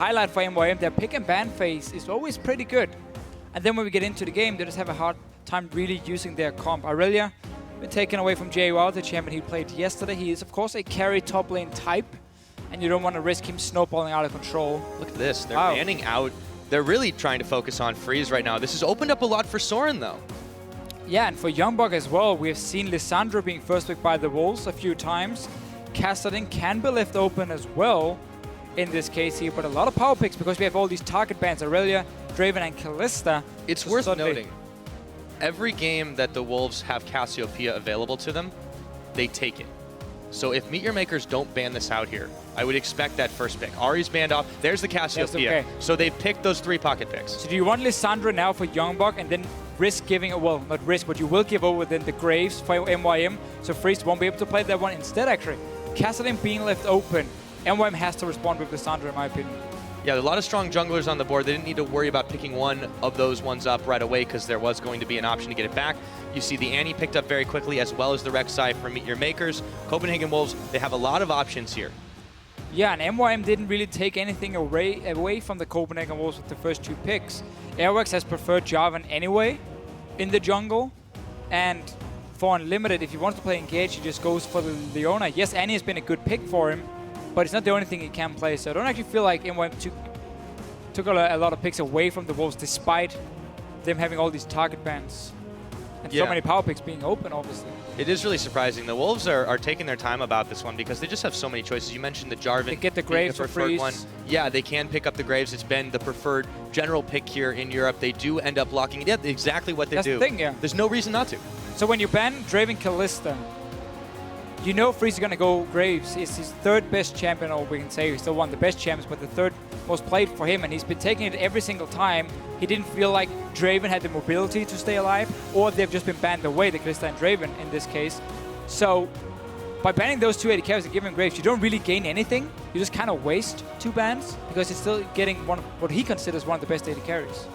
highlight for MYM, their pick and ban phase is always pretty good. And then when we get into the game, they just have a hard time really using their comp. Aurelia been taken away from Jwaow, the champion he played yesterday. He is, of course, a carry top lane type, and you don't want to risk him snowballing out of control. Look at this. They're banning out. They're really trying to focus on freeze right now. This has opened up a lot for Soren, though. Yeah, and for YoungBuck as well, we have seen Lissandra being first picked by the Wolves a few times. Kassadin can be left open as well in this case here, but a lot of power picks because we have all these target bans, Aurelia, Draven, and Kalista. It's worth noting, every game that the Wolves have Cassiopeia available to them, they take it. So if MeetYourMakers don't ban this out here, I would expect that first pick. Ahri's banned off. There's the Cassiopeia. Okay. So they've picked those 3 pocket picks. So do you want Lissandra now for YoungBuck and then risk giving, well, not risk, but you will give over then the Graves for MYM, so Freeze won't be able to play that one instead, actually. Kassadin being left open, MYM has to respond with Lissandra, in my opinion. Yeah, a lot of strong junglers on the board. They didn't need to worry about picking one of those ones up right away because there was going to be an option to get it back. You see the Annie picked up very quickly, as well as the Rek'Sai for MeetYourMakers. Copenhagen Wolves, they have a lot of options here. Yeah, and MYM didn't really take anything away from the Copenhagen Wolves with the first 2 picks. Airwaks has preferred Jarvan anyway in the jungle, and for Unlimited, if he wants to play engage, he just goes for the Leona. Yes, Annie has been a good pick for him, but it's not the only thing he can play, so I don't actually feel like MYM took a lot of picks away from the Wolves despite them having all these target bans. And so many power picks being open, obviously. It is really surprising. The Wolves are taking their time about this one because they just have so many choices. You mentioned the Jarvan. They get the Graves for free. Yeah, they can pick up the Graves. It's been the preferred general pick here in Europe. They do end up locking it. Yeah, exactly what they do. That's the thing, yeah. There's no reason not to. So when you ban Draven Kalista, you know Freeze is going to go Graves. It's his 3rd best champion, or we can say he's still one of the best champions, but the 3rd most played for him, and he's been taking it every single time. He didn't feel like Draven had the mobility to stay alive, or they've just been banned away, the Kalista and Draven in this case. So by banning those 2 AD carries and giving Graves, you don't really gain anything. You just kind of waste 2 bans because he's still getting one of what he considers one of the best AD carries.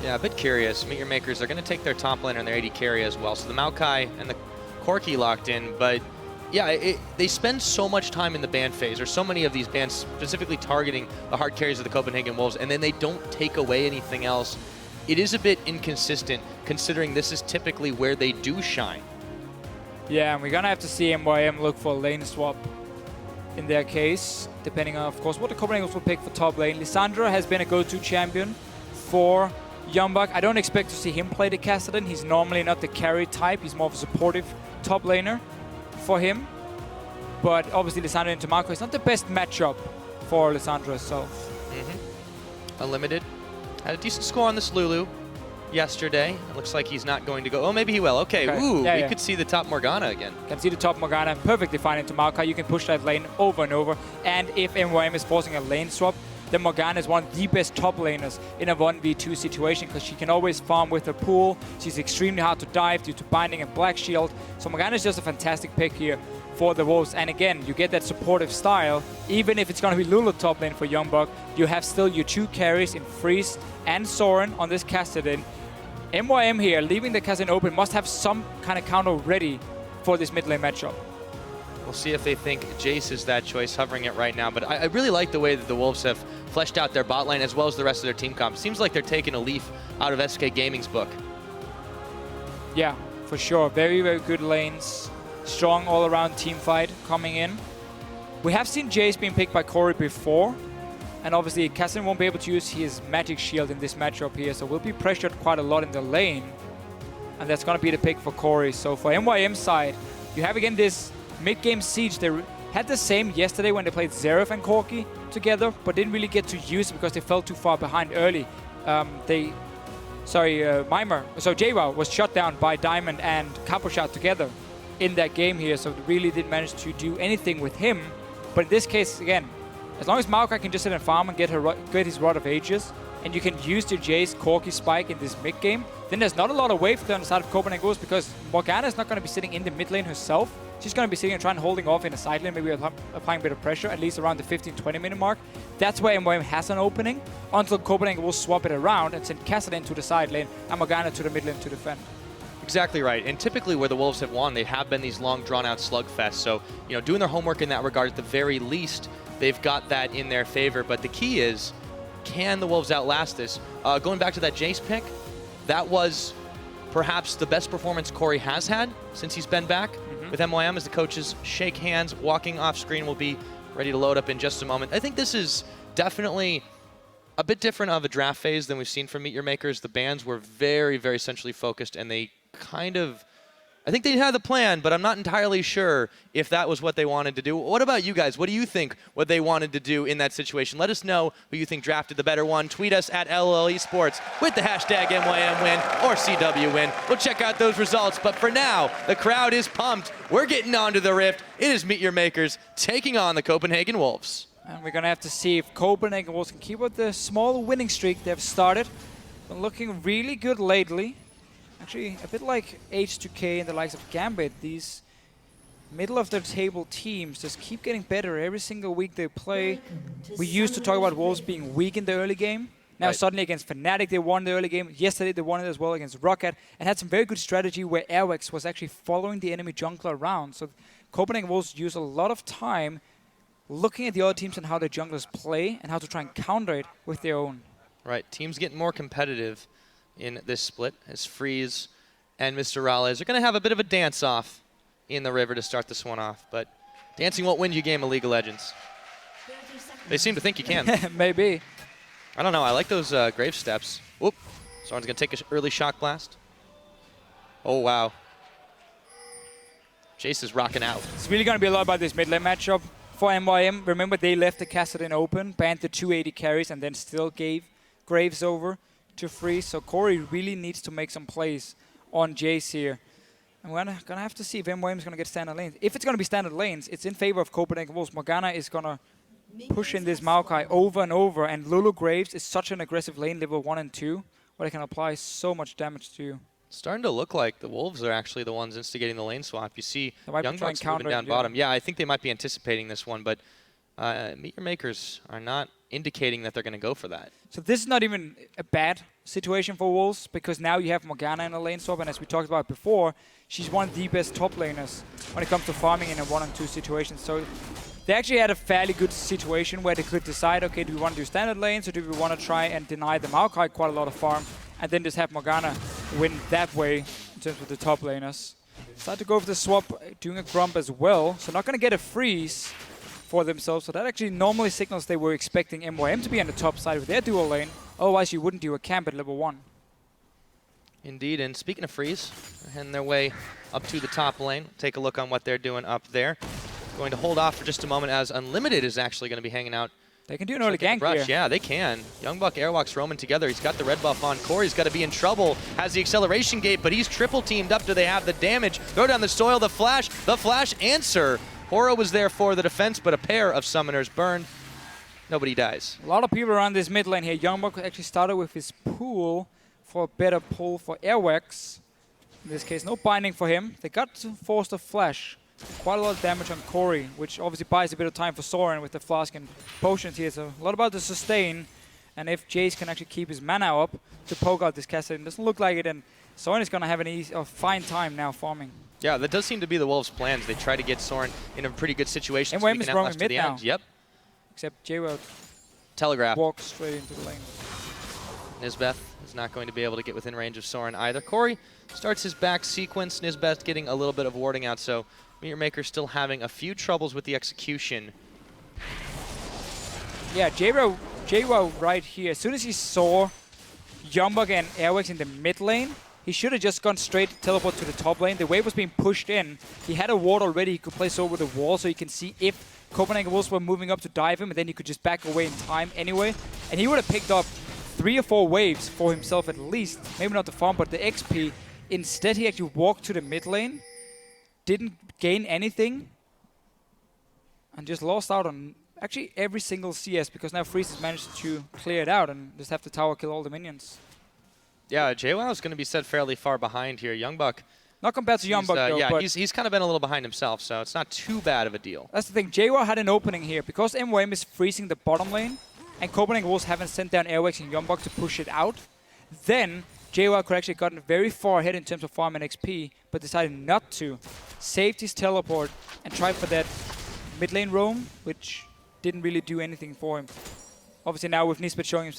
Yeah, a bit curious. MeetYourMakers are going to take their top laner and their AD carry as well. So the Maokai and the Corki locked in, but yeah, they spend so much time in the ban phase, or so many of these bans specifically targeting the hard carries of the Copenhagen Wolves, and then they don't take away anything else. It is a bit inconsistent considering this is typically where they do shine. Yeah, and we're going to have to see MYM look for a lane swap in their case, depending on, of course, what the Copenhagen Wolves will pick for top lane. Lissandra has been a go-to champion for YoungBuck. I don't expect to see him play the Kassadin. He's normally not the carry type. He's more of a supportive top laner for him. But obviously Lissandra into Maokai is not the best matchup for Lissandra herself. Unlimited had a decent score on this Lulu yesterday. It looks like he's not going to go. Oh, maybe he will. Okay. Ooh, we could see the top Morgana again. Can see the top Morgana perfectly fine into Maokai. You can push that lane over and over. And if MYM is forcing a lane swap, then Morgana is one of the best top laners in a 1v2 situation because she can always farm with her pool. She's extremely hard to dive due to binding and black shield. So Morgana is just a fantastic pick here for the Wolves. And again, you get that supportive style. Even if it's going to be Lulu top lane for YoungBuck, you have still your 2 carries in Freeze and Soren on this Kassadin. MYM here, leaving the Kassadin open, must have some kind of counter ready for this mid lane matchup. We'll see if they think Jayce is that choice, hovering it right now. But I really like the way that the Wolves have fleshed out their bot lane as well as the rest of their team comp. Seems like they're taking a leaf out of SK Gaming's book. Yeah, for sure. Very, very good lanes. Strong all-around team fight coming in. We have seen Jayce being picked by Kori before. And obviously, Kassadin won't be able to use his magic shield in this matchup here. So we'll be pressured quite a lot in the lane. And that's going to be the pick for Kori. So for MYM side, you have again this mid-game siege. They had the same yesterday when they played Xerath and Corki together, but didn't really get to use it because they fell too far behind early. Jwaow was shut down by Diamond and QuickShot together in that game here, so they really didn't manage to do anything with him. But in this case, again, as long as Maokai can just sit and farm and get his Rod of Ages, and you can use the Jayce Corki spike in this mid-game, then there's not a lot of wave there on the side of Copenhagen Wolves because Morgana is not going to be sitting in the mid lane herself. She's going to be sitting and trying holding off in a side lane, maybe applying a bit of pressure, at least around the 15-20 minute mark. That's where MYM has an opening, until Copenhagen will swap it around and send Kassadin to the side lane and Morgana to the mid lane to defend. Exactly right. And typically where the Wolves have won, they have been these long, drawn-out slugfests. So, you know, doing their homework in that regard at the very least, they've got that in their favor. But the key is, can the Wolves outlast this? Going back to that Jayce pick, that was perhaps the best performance Kori has had since he's been back with MYM. As the coaches shake hands, walking off screen, will be ready to load up in just a moment. I think this is definitely a bit different of a draft phase than we've seen from MeetYourMakers. The bans were very, very centrally focused, and they kind of, I think they had the plan, but I'm not entirely sure if that was what they wanted to do. What about you guys? What do you think what they wanted to do in that situation? Let us know who you think drafted the better one. Tweet us at LLE Esports with the hashtag MYMWin or CWWin. We'll check out those results, but for now, the crowd is pumped. We're getting onto the Rift. It is MeetYourMakers taking on the Copenhagen Wolves. And we're going to have to see if Copenhagen Wolves can keep up the small winning streak they've started. Been looking really good lately. Actually, a bit like H2K and the likes of Gambit, these middle-of-the-table teams just keep getting better every single week they play. We used to talk about Wolves being weak in the early game. Now suddenly against Fnatic they won the early game. Yesterday they won it as well against Rocket and had some very good strategy where Airwaks was actually following the enemy jungler around. So Copenhagen Wolves use a lot of time looking at the other teams and how their junglers play and how to try and counter it with their own. Right, teams getting more competitive in this split as Freeze and MrRalleZ are going to have a bit of a dance-off in the river to start this one off. But dancing won't win you a game of League of Legends. They seem to think you can. Maybe. I don't know. I like those Graves steps. Whoop. Soren's going to take an early shock blast. Oh, wow. Jayce is rocking out. It's really going to be a lot about this mid lane matchup for MYM. Remember, they left the Kassadin open, banned the 280 carries, and then still gave Graves over to Freeze. So Kori really needs to make some plays on Jayce here. And we're going to have to see if MYM is going to get standard lanes. If it's going to be standard lanes, it's in favor of Copenhagen Wolves. Morgana is going to push in this Maokai over and over, and Lulu Graves is such an aggressive lane level 1 and 2, where they can apply so much damage to you. Starting to look like the Wolves are actually the ones instigating the lane swap. You see YoungBuck moving down bottom. Yeah, I think they might be anticipating this one, but MeetYourMakers are not indicating that they're going to go for that. So this is not even a bad situation for Wolves, because now you have Morgana in a lane swap, and as we talked about before, she's one of the best top laners when it comes to farming in a 1 and 2 situation. So they actually had a fairly good situation where they could decide, okay, do we want to do standard lanes, or do we want to try and deny the Maokai quite a lot of farm, and then just have Morgana win that way in terms of the top laners. Decide to go for the swap, doing a Grump as well, so not going to get a freeze for themselves. So that actually normally signals they were expecting MYM to be on the top side with their dual lane. Otherwise, you wouldn't do a camp at level 1. Indeed, and speaking of freeze, they're heading their way up to the top lane. Take a look on what they're doing up there. Going to hold off for just a moment as Unlimited is actually going to be hanging out. They can do an early gank here. Yeah, they can. YoungBuck, Airwaks roaming together. He's got the red buff on. Kori's got to be in trouble. Has the acceleration gate, but he's triple teamed up. Do they have the damage? Throw down the soil, the flash answer. Horo was there for the defense, but a pair of summoners burned. Nobody dies. A lot of people around this mid lane here. YoungBuck actually started with his pool for a better pull for Airwaks. In this case, no binding for him. They got to force the flash. Quite a lot of damage on Kori, which obviously buys a bit of time for Soren with the flask and potions here. So a lot about the sustain. And if Jayce can actually keep his mana up to poke out this Kassadin, doesn't look like it. And Soren is going to have a fine time now farming. Yeah, that does seem to be the Wolves' plans. They try to get Soren in a pretty good situation. And MYM is roaming mid now. Yep. Except Jwaow telegraph walks straight into the lane. Nisbeth is not going to be able to get within range of Soren either. Kori starts his back sequence. Nisbeth getting a little bit of warding out, so MeetYourMakers still having a few troubles with the execution. Yeah, Jwaow right here. As soon as he saw YoungBuck and Airwaks in the mid lane, he should have just gone straight teleport to the top lane. The wave was being pushed in. He had a ward already. He could place over the wall so he can see if Copenhagen Wolves were moving up to dive him, and then he could just back away in time anyway. And he would have picked up 3 or 4 waves for himself at least. Maybe not the farm, but the XP. Instead, he actually walked to the mid lane, didn't gain anything, and just lost out on actually every single CS, because now Freeze has managed to clear it out and just have the tower kill all the minions. Yeah, Jwaow is going to be set fairly far behind here. YoungBuck. Not compared to YoungBuck, though. Yeah, but he's kind of been a little behind himself, so it's not too bad of a deal. That's the thing. Jwaow had an opening here. Because MYM is freezing the bottom lane, and Copenhagen Wolves haven't sent down Airwaks and YoungBuck to push it out, then Jwaow could actually gotten very far ahead in terms of farm and XP, but decided not to. Saved his teleport and tried for that mid lane roam, which didn't really do anything for him. Obviously now with Nisbeth showing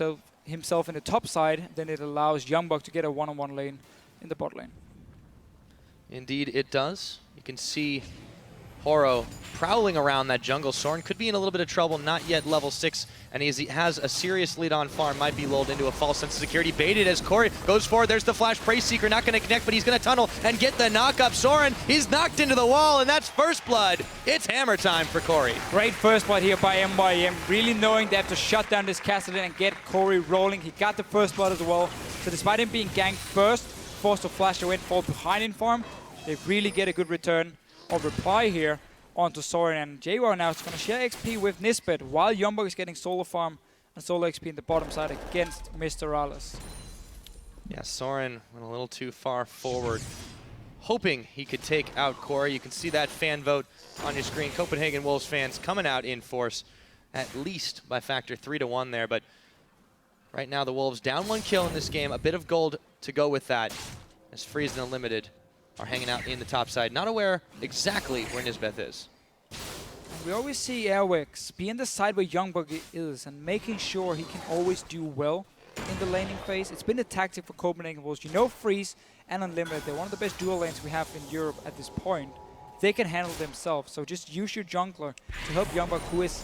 himself in the top side, then it allows YoungBuck to get a one-on-one lane in the bot lane. Indeed it does. You can see Horo prowling around that jungle. Soren could be in a little bit of trouble, not yet level 6, and he has a serious lead on farm. Might be lulled into a false sense of security. Baited as Kori goes forward. There's the flash. Praise Seeker not going to connect, but he's going to tunnel and get the knock up. Soren, he's knocked into the wall, and that's first blood. It's hammer time for Kori. Great first blood here by MYM, really knowing they have to shut down this Kassadin and get Kori rolling. He got the first blood as well. So despite him being ganked first, forced to flash away and fall behind in farm, they really get a good return of reply here onto Soren, and Jwaow now is going to share XP with Nisbeth while YoungBuck is getting solo farm and solo XP in the bottom side against MrRalleZ. Yeah, Soren went a little too far forward, hoping he could take out Kori. You can see that fan vote on your screen. Copenhagen Wolves fans coming out in force, at least by factor 3-1 there, but right now the Wolves down 1 kill in this game. A bit of gold to go with that, as Freeze and Unlimited are hanging out in the top side, not aware exactly where Nisbeth is. And we always see Airwaks be in the side where YoungBuck is and making sure he can always do well in the laning phase. It's been a tactic for Copenhagen Wolves. You know Freeze and Unlimited, they're one of the best dual lanes we have in Europe at this point. They can handle themselves, so just use your jungler to help YoungBuck, who has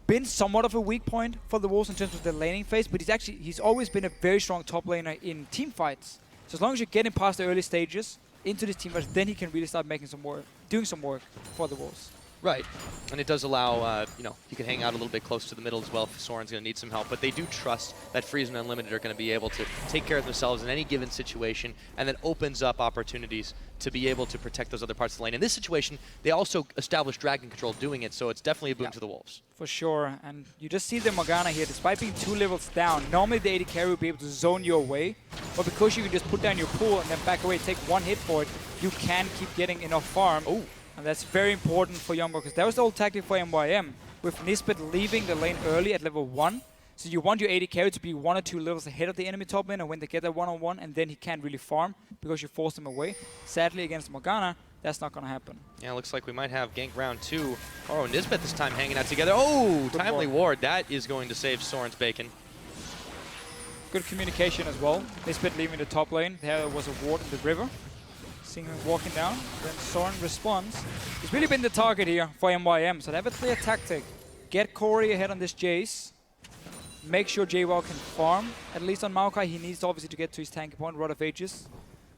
been somewhat of a weak point for the Wolves in terms of the laning phase, but he's always been a very strong top laner in team fights. So as long as you're getting past the early stages into this team fight, then he can really start making some work, doing some work for the Wolves. Right, and it does allow, you know, he can hang out a little bit close to the middle as well if Soren's going to need some help. But they do trust that Freeze and Unlimited are going to be able to take care of themselves in any given situation, and that opens up opportunities to be able to protect those other parts of the lane. In this situation, they also established Dragon Control doing it, so it's definitely a boon to the Wolves. For sure, and you just see the Morgana here, despite being 2 levels down, normally the AD carry would be able to zone you away, but because you can just put down your pool and then back away, take 1 hit for it, you can keep getting enough farm. Oh. And that's very important for YoungBuck, because that was the old tactic for MYM, with Nisbeth leaving the lane early at level 1. So you want your AD carry to be 1 or 2 levels ahead of the enemy top lane, and when they get that one-on-one, and then he can't really farm because you force him away. Sadly, against Morgana, that's not going to happen. Yeah, looks like we might have gank round 2. Oh, Nisbeth this time hanging out together. Oh, good timely ward. That is going to save Soren's bacon. Good communication as well. Nisbeth leaving the top lane. There was a ward in the river. Seeing him walking down, then Soren responds. He's really been the target here for MYM, so they have a clear tactic. Get Kori ahead on this Jayce. Make sure Jwaow can farm, at least on Maokai. He needs obviously to get to his tanky point. Rod of Ages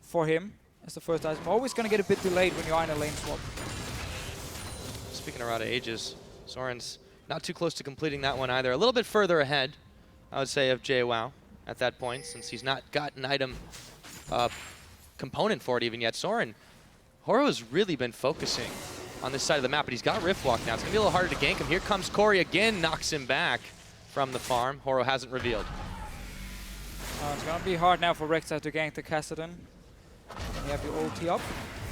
for him as the first item. Always going to get a bit delayed when you are in a lane swap. Speaking of Rod of Ages, Soren's not too close to completing that one either. A little bit further ahead, I would say, of Jwaow at that point, since he's not got an item component for it even yet. Soren, Horo has really been focusing on this side of the map, but he's got Rift Walk now. It's going to be a little harder to gank him. Here comes Kori again, knocks him back from the farm. Horo hasn't revealed. It's going to be hard now for Rek'Sai to gank the Kassadin. You have your ulti up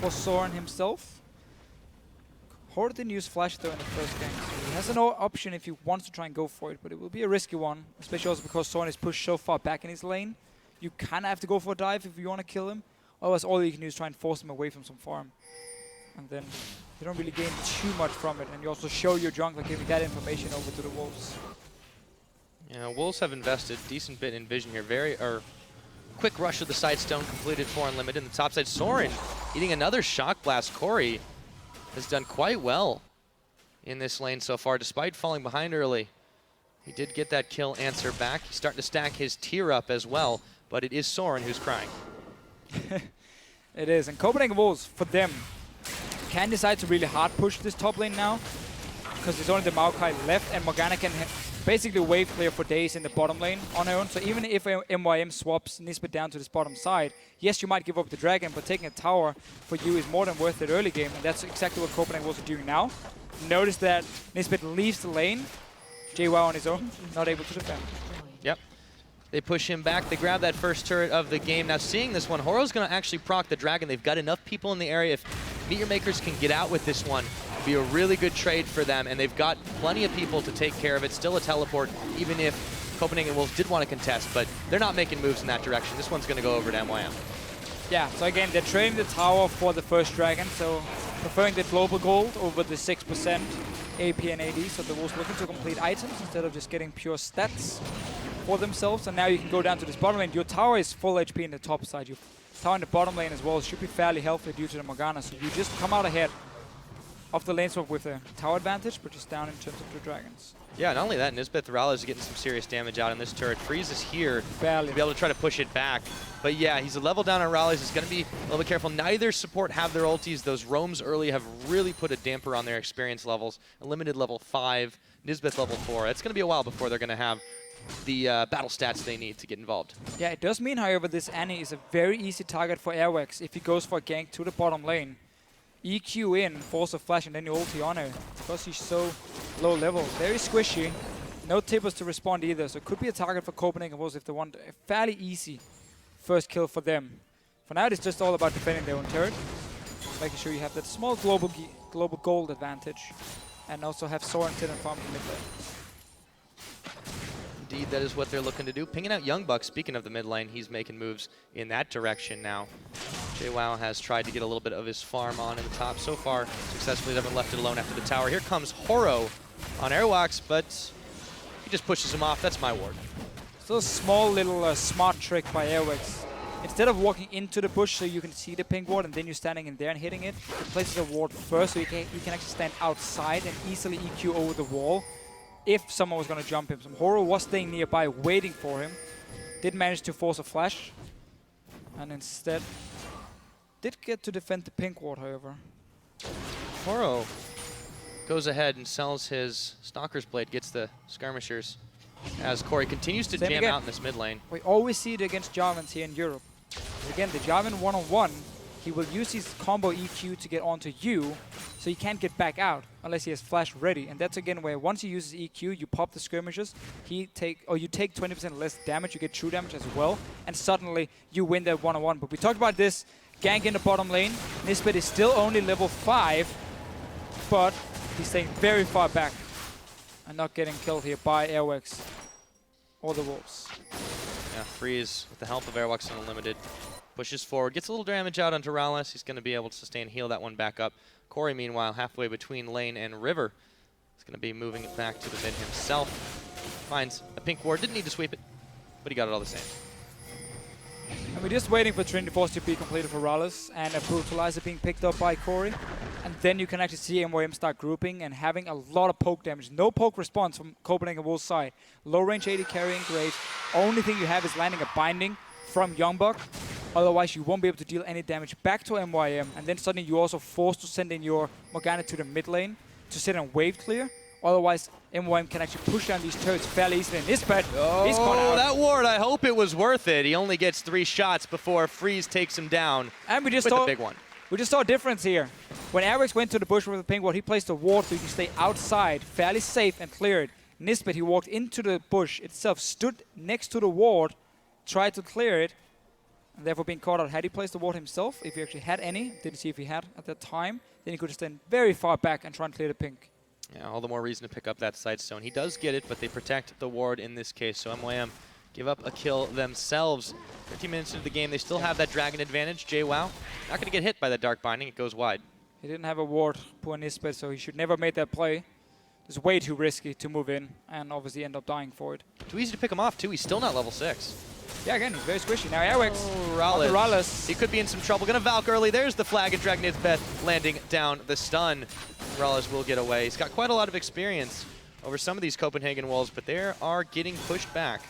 for Soren himself. Horo didn't use Flash though in the first game, so he has an option if he wants to try and go for it, but it will be a risky one, especially also because Soren is pushed so far back in his lane. You kind of have to go for a dive if you want to kill him. Otherwise, all you can do is try and force him away from some farm. And then you don't really gain too much from it. And you also show your jungler giving that information over to the Wolves. Yeah, Wolves have invested a decent bit in vision here. Quick rush of the side stone completed for Unlimited. In the top side, Soren eating another shock blast. Kori has done quite well in this lane so far, despite falling behind early. He did get that kill answer back. He's starting to stack his tier up as well, but it is Soren who's crying. It is, and Copenhagen Wolves, for them, can decide to really hard push this top lane now, because there's only the Maokai left, and Morgana can basically wave clear for days in the bottom lane on her own. So even if MYM swaps Nisbeth down to this bottom side, yes, you might give up the dragon, but taking a tower for you is more than worth it early game, and that's exactly what Copenhagen Wolves are doing now. Notice that Nisbeth leaves the lane, Jwaow on his own, not able to defend. Yep. They push him back. They grab that first turret of the game. Now seeing this one, Horo's going to actually proc the dragon. They've got enough people in the area. If MeetYourMakers can get out with this one, it'd be a really good trade for them. And they've got plenty of people to take care of it. Still a teleport, even if Copenhagen Wolves did want to contest. But they're not making moves in that direction. This one's going to go over to MYM. Yeah, so again, they're trading the tower for the first dragon. So preferring the global gold over the 6% AP and AD. So the Wolves looking to complete items instead of just getting pure stats for themselves. And now you can go down to this bottom lane. Your tower is full HP in the top side. Your tower in the bottom lane as well should be fairly healthy due to the Morgana. So you just come out ahead of the lane swap with a tower advantage, but just down in terms of the dragons. Yeah, not only that, Nisbeth MrRalleZ is getting some serious damage out in this turret. Freeze is here barely to be able to try to push it back. But yeah, he's a level down on MrRalleZ. He's going to be a little bit careful. Neither support have their ultis. Those roams early have really put a damper on their experience levels. A limited level 5, Nisbeth level 4. It's going to be a while before they're going to have the battle stats they need to get involved. Yeah, it does mean, however, this Annie is a very easy target for Airwaks if he goes for a gank to the bottom lane. EQ in, force a flash, and then you ulti on her because she's so low level. Very squishy. No tippers to respond either, so it could be a target for Copenhagen Wolves if they want a fairly easy first kill for them. For now, it's just all about defending their own turret, making sure you have that small global gold advantage, and also have Soren sit and farm in the mid lane. Indeed, that is what they're looking to do. Pinging out YoungBuck, speaking of the mid lane, he's making moves in that direction now. Jwaow has tried to get a little bit of his farm on in the top. So far, successfully never left it alone after the tower. Here comes Horo on Airwaks, but he just pushes him off. That's my ward. So a small little smart trick by Airwaks. Instead of walking into the bush so you can see the pink ward and then you're standing in there and hitting it, he places a ward first so you can actually stand outside and easily EQ over the wall if someone was going to jump him. So Horo was staying nearby waiting for him. Did manage to force a flash. And instead did get to defend the pink ward, however. Horo goes ahead and sells his Stalker's Blade, gets the skirmishers, as Kori continues to jam out in this mid lane. We always see it against Jarvans here in Europe. Again, the Jarvan one-on-one, he will use his combo EQ to get onto you, so he can't get back out unless he has flash ready. And that's again where once he uses EQ, you pop the skirmishers, you take 20% less damage, you get true damage as well, and suddenly you win that one-on-one. But we talked about this gank in the bottom lane. Nisbeth is still only level 5, but he's staying very far back and not getting killed here by Airwaks or the Wolves. Yeah, Freeze with the help of Airwaks and Unlimited pushes forward, gets a little damage out onto MrRalleZ. He's going to be able to sustain heal that one back up. Kori, meanwhile, halfway between lane and river, is going to be moving it back to the mid himself. Finds a pink ward, didn't need to sweep it, but he got it all the same. And we're just waiting for Trinity Force to be completed for MrRalleZ and a Brutalizer being picked up by Kori. And then you can actually see MYM start grouping and having a lot of poke damage. No poke response from Copenhagen Wolves' side. Low range AD carrying Graves. Only thing you have is landing a binding from YoungBuck. Otherwise, you won't be able to deal any damage back to MYM. And then suddenly you're also forced to send in your Morgana to the mid lane to sit and wave clear. Otherwise, MYM can actually push down these turrets fairly easily. And Nisbeth, he's caught out. That ward, I hope it was worth it. He only gets 3 shots before Freeze takes him down. And we just saw the big one. We just saw a difference here. When Airwaks went to the bush with the pink ward, he placed a ward so you can stay outside, fairly safe, and clear it. Nisbeth, he walked into the bush itself, stood next to the ward, tried to clear it, and therefore being caught out. Had he placed the ward himself, if he actually had any, didn't see if he had at that time, then he could stand very far back and try and clear the pink. Yeah, all the more reason to pick up that Sightstone. He does get it, but they protect the ward in this case. So MYM give up a kill themselves. 15 minutes into the game, they still have that dragon advantage. Jwaow not going to get hit by that Dark Binding. It goes wide. He didn't have a ward, poor Nisbeth, so he should never have made that play. It's way too risky to move in and obviously end up dying for it. Too easy to pick him off, too. He's still not level 6. Yeah, again, he's very squishy. Now Airwaks, MrRalleZ. He could be in some trouble. Gonna Valk early. There's the flag, and Dragon Nisbeth landing down the stun. MrRalleZ will get away. He's got quite a lot of experience over some of these Copenhagen Wolves, but they are getting pushed back.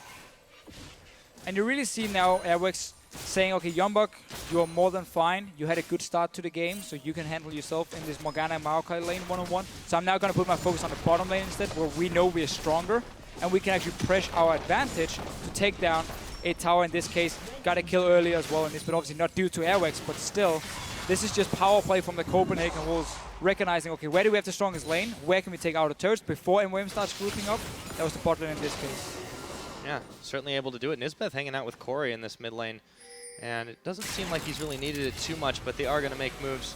And you really see now Airwaks saying, okay, YoungBuck, you are more than fine. You had a good start to the game, so you can handle yourself in this Morgana and Maokai lane one-on-one. So I'm now going to put my focus on the bottom lane instead, where we know we are stronger, and we can actually press our advantage to take down a tower. In this case, got a kill earlier as well, and this, but obviously not due to Airwaks, but still, this is just power play from the Copenhagen Wolves, recognizing, okay, where do we have the strongest lane? Where can we take out the turrets before MYM starts grouping up? That was the bot lane in this case. Yeah, certainly able to do it. Nisbeth hanging out with Kori in this mid lane, and it doesn't seem like he's really needed it too much, but they are going to make moves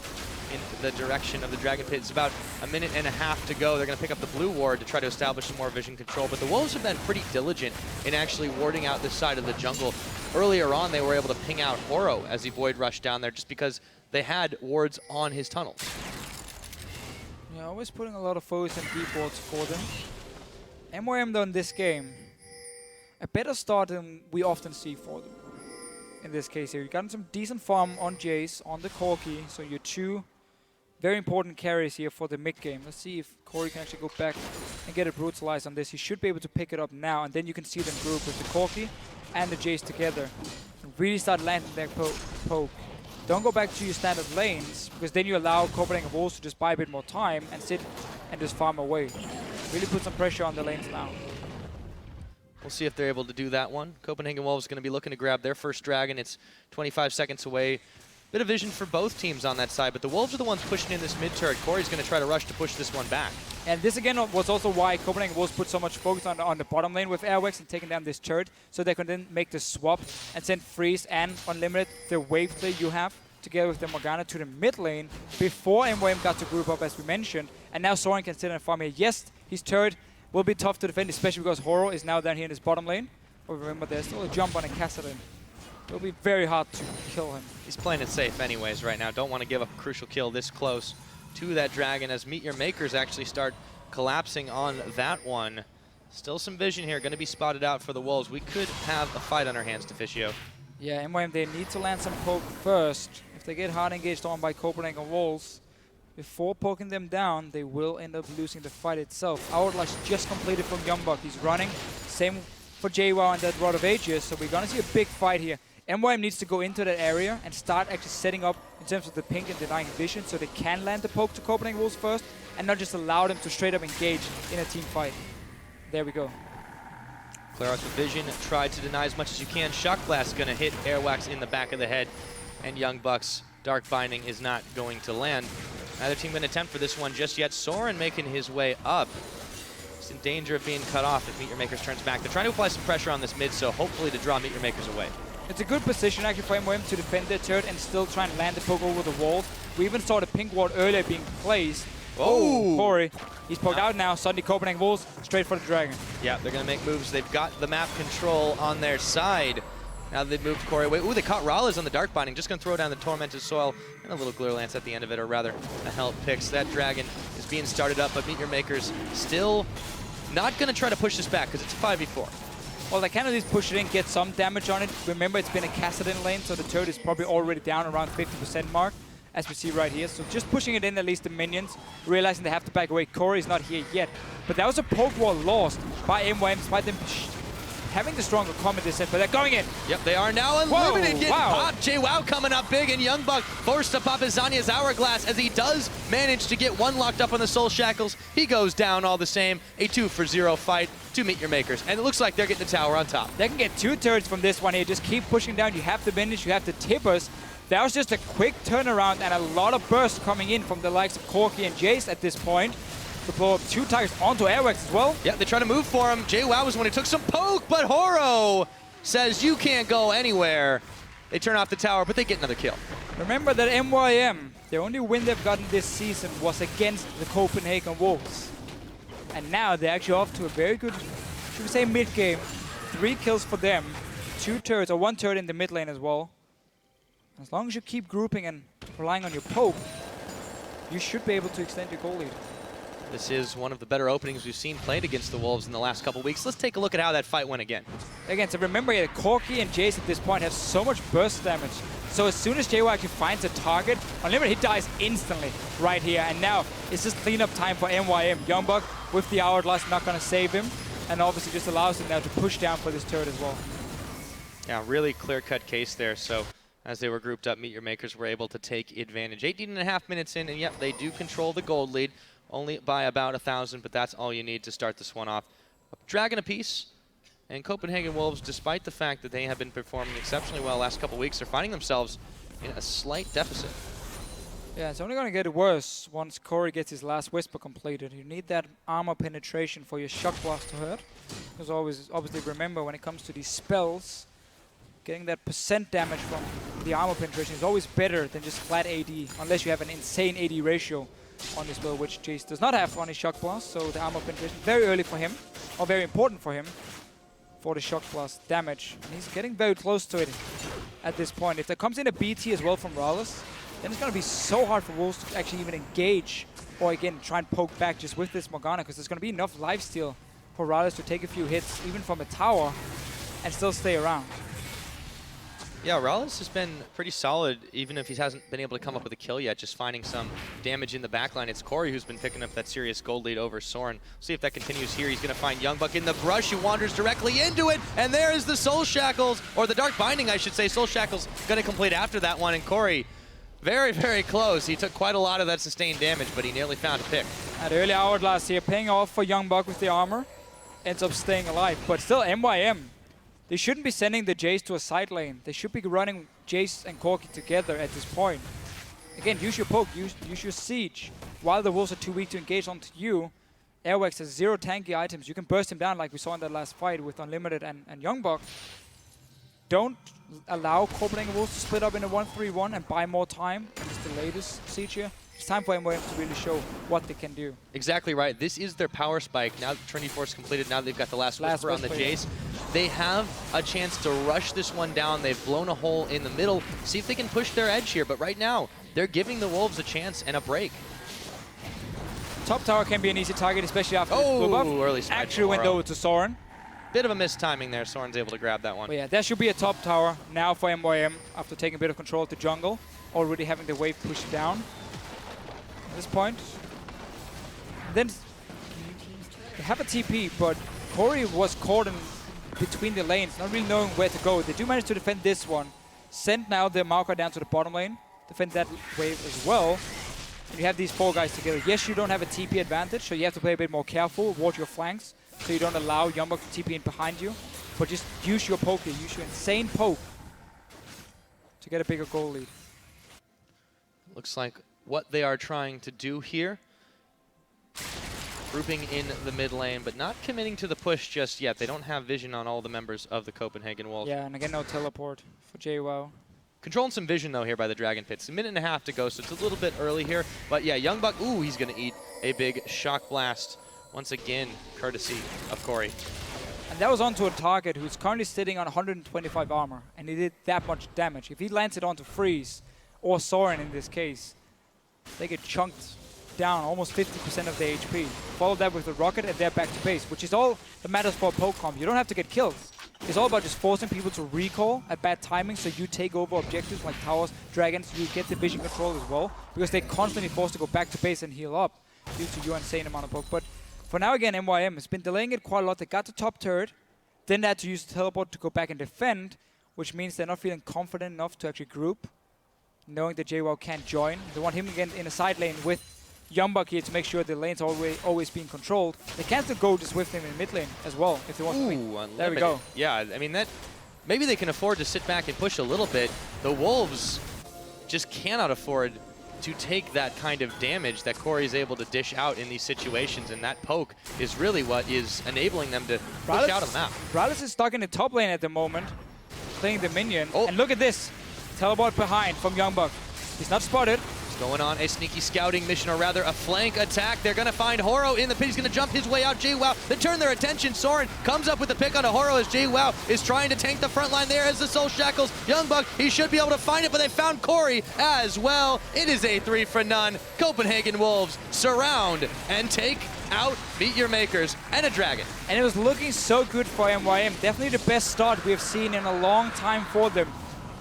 into the direction of the Dragon Pit. It's about a minute and a half to go. They're going to pick up the blue ward to try to establish some more vision control, but the Wolves have been pretty diligent in actually warding out this side of the jungle. Earlier on, they were able to ping out Horo as he void rushed down there just because they had wards on his tunnels. Yeah, always putting a lot of foes and deep wards for them. MYM though in this game, a better start than we often see for them. In this case here, you got some decent farm on Jayce, on the Corki, so your two very important carries here for the mid game. Let's see if Kori can actually go back and get it brutalized on this. He should be able to pick it up now, and then you can see them group with the Corki and the Jayce together. And really start landing their poke. Don't go back to your standard lanes, because then you allow Copenhagen Wolves to just buy a bit more time and sit and just farm away. Really put some pressure on the lanes now. We'll see if they're able to do that one. Copenhagen Wolves going to be looking to grab their first dragon. It's 25 seconds away. Bit of vision for both teams on that side, but the Wolves are the ones pushing in this mid turret. Kori's going to try to rush to push this one back. And this again was also why Copenhagen Wolves put so much focus on the bottom lane with Airwaks and taking down this turret, so they can then make the swap and send Freeze and Unlimited, the wave play you have, together with the Morgana to the mid lane before MYM got to group up, as we mentioned. And now Soren can sit and farm here. Yes, his turret will be tough to defend, especially because Horo is now down here in his bottom lane. But remember, there's still a jump on a Kassadin. It'll be very hard to kill him. He's playing it safe anyways right now. Don't want to give up a crucial kill this close to that dragon as MeetYourMakers actually start collapsing on that one. Still some vision here, going to be spotted out for the Wolves. We could have a fight on our hands, Deficio. Yeah, MYM, they need to land some poke first. If they get hard engaged on by Copenhagen Wolves, before poking them down, they will end up losing the fight itself. Hourglass just completed from YoungBuck. He's running. Same for Jwaow and that Rod of Ages, so we're going to see a big fight here. MYM needs to go into that area and start actually setting up in terms of the pink and denying vision, so they can land the poke to Copenhagen Wolves first and not just allow them to straight up engage in a team fight. There we go. Clear out the vision, try to deny as much as you can. Shock Blast going to hit Airwaks in the back of the head, and YoungBuck's Dark Binding is not going to land. Neither team going to attempt for this one just yet. Soren making his way up. He's in danger of being cut off if MeetYourMakers turns back. They're trying to apply some pressure on this mid, so hopefully to draw MeetYourMakers away. It's a good position actually for MYM to defend their turret and still try and land the poke over the walls. We even saw the pink ward earlier being placed. Oh, Kori. He's poked out now. Suddenly Copenhagen Wolves straight for the dragon. Yeah, they're going to make moves. They've got the map control on their side. Now they've moved Kori away. Ooh, they caught MrRalleZ on the Dark Binding. Just going to throw down the Tormented Soil and a little Glare Lance at the end of it, or rather a Help Picks. That dragon is being started up, but MeetYourMakers still not going to try to push this back because it's a 5v4. Well, they can at least push it in, get some damage on it. Remember, it's been a Kassadin lane, so the turret is probably already down around 50% mark, as we see right here. So just pushing it in, at least the minions, realizing they have to back away. Kori is not here yet. But that was a poke wall lost by MYM, despite them having the stronger combat this set, but they're going in. Yep, they are now Unlimited getting wow. popped. Jwaow coming up big, and YoungBuck forced to pop his Zanya's Hourglass as he does manage to get one locked up on the Soul Shackles. He goes down all the same. A 2-for-0 fight to MeetYourMakers, and it looks like they're getting the tower on top. They can get 2 turrets from this one here. Just keep pushing down. You have the Vintage, you have the Tippers. That was just a quick turnaround and a lot of bursts coming in from the likes of Corki and Jayce at this point. To blow up 2 targets onto Airwaks as well. Yeah, they try to move for him. Jwaow was when he took some poke, but Horo says you can't go anywhere. They turn off the tower, but they get another kill. Remember that MYM, the only win they've gotten this season was against the Copenhagen Wolves. And now they're actually off to a very good, should we say, mid-game. 3 kills for them, 2 turrets, or 1 turret in the mid lane as well. As long as you keep grouping and relying on your poke, you should be able to extend your goal lead. This is one of the better openings we've seen played against the Wolves in the last couple weeks. Let's take a look at how that fight went again. Again, so remember, Corki and Jayce at this point have so much burst damage. So as soon as Jwaow actually finds a target, Unlimited, he dies instantly right here. And now it's just cleanup time for MYM. YoungBuck with the Hourglass not going to save him. And obviously just allows him now to push down for this turret as well. Yeah, really clear-cut case there. So as they were grouped up, MeetYourMakers were able to take advantage. 18.5 minutes in, and yep, they do control the gold lead. Only by about 1,000, but that's all you need to start this one off. A dragon apiece, and Copenhagen Wolves, despite the fact that they have been performing exceptionally well the last couple weeks, are finding themselves in a slight deficit. Yeah, it's only going to get worse once Kori gets his last Whisper completed. You need that armor penetration for your Shock Blast to hurt. Because obviously remember, when it comes to these spells, getting that % damage from the armor penetration is always better than just flat AD, unless you have an insane AD ratio on this spell, which Jayce does not have on his Shock Blast, so the armor penetration very early for him, or very important for him, for the Shock Blast damage. And he's getting very close to it at this point. If there comes in a BT as well from MrRalleZ, then it's going to be so hard for Wolves to actually even engage or again, try and poke back just with this Morgana, because there's going to be enough lifesteal for MrRalleZ to take a few hits, even from a tower, and still stay around. Yeah, MrRalleZ has been pretty solid, even if he hasn't been able to come up with a kill yet, just finding some damage in the backline. It's Kori who's been picking up that serious gold lead over Soren. See if that continues here. He's going to find YoungBuck in the brush. He wanders directly into it, and there is the Soul Shackles, or the Dark Binding, I should say. Soul Shackles going to complete after that one, and Kori very, very close. He took quite a lot of that sustained damage, but he nearly found a pick. At early hourglass here, paying off for YoungBuck with the armor, ends up staying alive, but still MYM. They shouldn't be sending the Jayce to a side lane. They should be running Jayce and Corki together at this point. Again, use your poke, use your siege. While the Wolves are too weak to engage onto you, Airwaks has 0 tanky items. You can burst him down like we saw in that last fight with Unlimited and YoungBuck. Don't allow Copenhagen Wolves to split up in a 1-3-1 and buy more time. Just delay this siege here. It's time for MYM to really show what they can do. Exactly right. This is their power spike. Now that Trinity Force completed, now they've got the last Whisper on the Jayce. They have a chance to rush this one down. They've blown a hole in the middle. See if they can push their edge here. But right now, they're giving the Wolves a chance and a break. Top tower can be an easy target, especially after this blue buff. Early smite. Actually went over to Soren. Bit of a missed timing there. Soren's able to grab that one. But yeah, that should be a top tower now for MYM after taking a bit of control of the jungle. Already having the wave pushed down at this point. Then they have a TP, but Kori was caught in between the lanes, not really knowing where to go. They do manage to defend this one. Send now the Maokai down to the bottom lane. Defend that wave as well. And you have these 4 guys together. Yes, you don't have a TP advantage, so you have to play a bit more careful, watch your flanks, so you don't allow YoungBuck to TP in behind you. But just use your poke here, use your insane poke to get a bigger goal lead. Looks like what they are trying to do here. Grouping in the mid lane, but not committing to the push just yet. They don't have vision on all the members of the Copenhagen Wolves. Yeah, and again, no teleport for Jwaow. Controlling some vision, though, here by the Dragon Pits. A minute and a half to go, so it's a little bit early here. But yeah, YoungBuck, ooh, he's going to eat a big shock blast. Once again, courtesy of Kori. And that was onto a target who's currently sitting on 125 armor, and he did that much damage. If he lands it onto Freeze, or Soren in this case, they get chunked down almost 50% of their HP. Follow that with the rocket and they're back to base, which is all that matters for a poke comp. You don't have to get killed. It's all about just forcing people to recall at bad timing, so you take over objectives like towers, dragons, you get the vision control as well, because they're constantly forced to go back to base and heal up due to your insane amount of poke. But for now, again, MYM has been delaying it quite a lot. They got the top turret, then they had to use the teleport to go back and defend, which means they're not feeling confident enough to actually group, knowing that Jwaow can't join. They want him again in a side lane with YoungBuck here to make sure the lane's always being controlled. They can still go just with him in mid lane as well if they want to win. Unlimited. There we go. Yeah, I mean, that maybe they can afford to sit back and push a little bit. The Wolves just cannot afford to take that kind of damage that Kori is able to dish out in these situations, and that poke is really what is enabling them to push out a map. MrRalleZ is stuck in the top lane at the moment, playing the minion. Oh. And look at this. Teleport behind from YoungBuck. He's not spotted. Going on a sneaky scouting mission, or rather a flank attack. They're going to find Horo in the pit. He's going to jump his way out. Jwaow, they turn their attention. Soren comes up with the pick on a Horo as Jwaow is trying to tank the front line there as the Soul Shackles. YoungBuck, he should be able to find it, but they found Kori as well. It is a 3 for none. Copenhagen Wolves surround and take out MeetYourMakers and a dragon. And it was looking so good for MYM. Definitely the best start we have seen in a long time for them.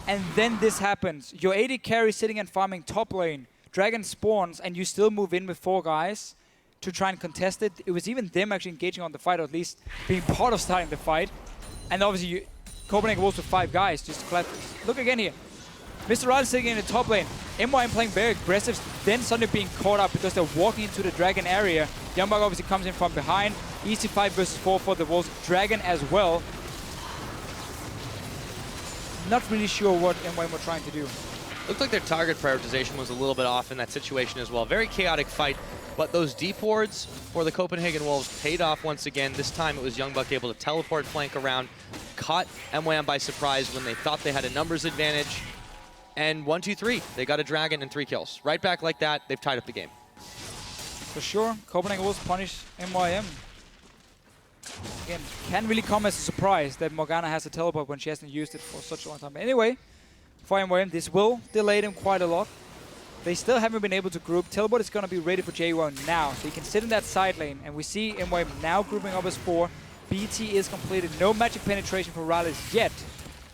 And then this happens. Your AD carry sitting and farming top lane. Dragon spawns, and you still move in with 4 guys to try and contest it. It was even them actually engaging on the fight, or at least being part of starting the fight. And obviously, Copenhagen Wolves with 5 guys just to collect this. Look again here. MrRalleZ sitting in the top lane. MYM playing very aggressive, then suddenly being caught up because they're walking into the dragon area. YoungBuck obviously comes in from behind. Easy 5 versus 4 for the Wolves. Dragon as well. Not really sure what MYM were trying to do. Looked like their target prioritization was a little bit off in that situation as well. Very chaotic fight, but those deep wards for the Copenhagen Wolves paid off once again. This time it was YoungBuck able to teleport flank around, caught MYM by surprise when they thought they had a numbers advantage. And 1, 2, 3, they got a dragon and 3 kills. Right back like that, they've tied up the game. For sure, Copenhagen Wolves punish MYM. Again, can really come as a surprise that Morgana has a teleport when she hasn't used it for such a long time. Anyway, for MYM, this will delay them quite a lot. They still haven't been able to group. Teleport is going to be ready for Jwaow now, so he can sit in that side lane. And we see MYM now grouping up as 4. BT is completed. No magic penetration for MrRalleZ yet,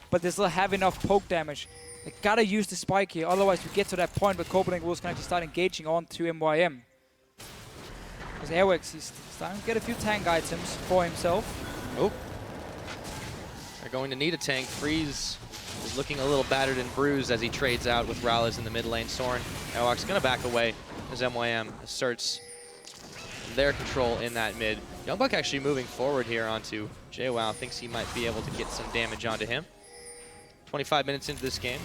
but they still have enough poke damage. They gotta use the spike here, otherwise we get to that point where Copenhagen Wolves can actually start engaging on to MYM. Because Airwaks, he's starting to get a few tank items for himself. Oh. They're going to need a tank. Freeze is looking a little battered and bruised as he trades out with MrRalleZ in the mid lane. Soren, Airwaks going to back away as MYM asserts their control in that mid. YoungBuck actually moving forward here onto Jwaow. Thinks he might be able to get some damage onto him. 25 minutes into this game.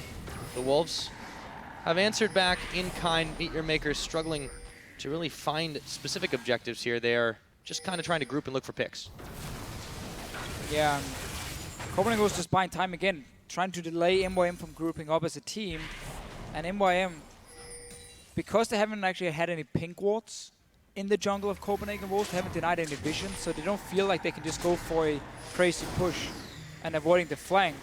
The Wolves have answered back in kind. MeetYourMakers struggling to really find specific objectives here. They are just kind of trying to group and look for picks. Yeah, Copenhagen was just buying time again, trying to delay MYM from grouping up as a team. And MYM, because they haven't actually had any pink wards in the jungle of Copenhagen Wolves, they haven't denied any vision, so they don't feel like they can just go for a crazy push and avoiding the flank.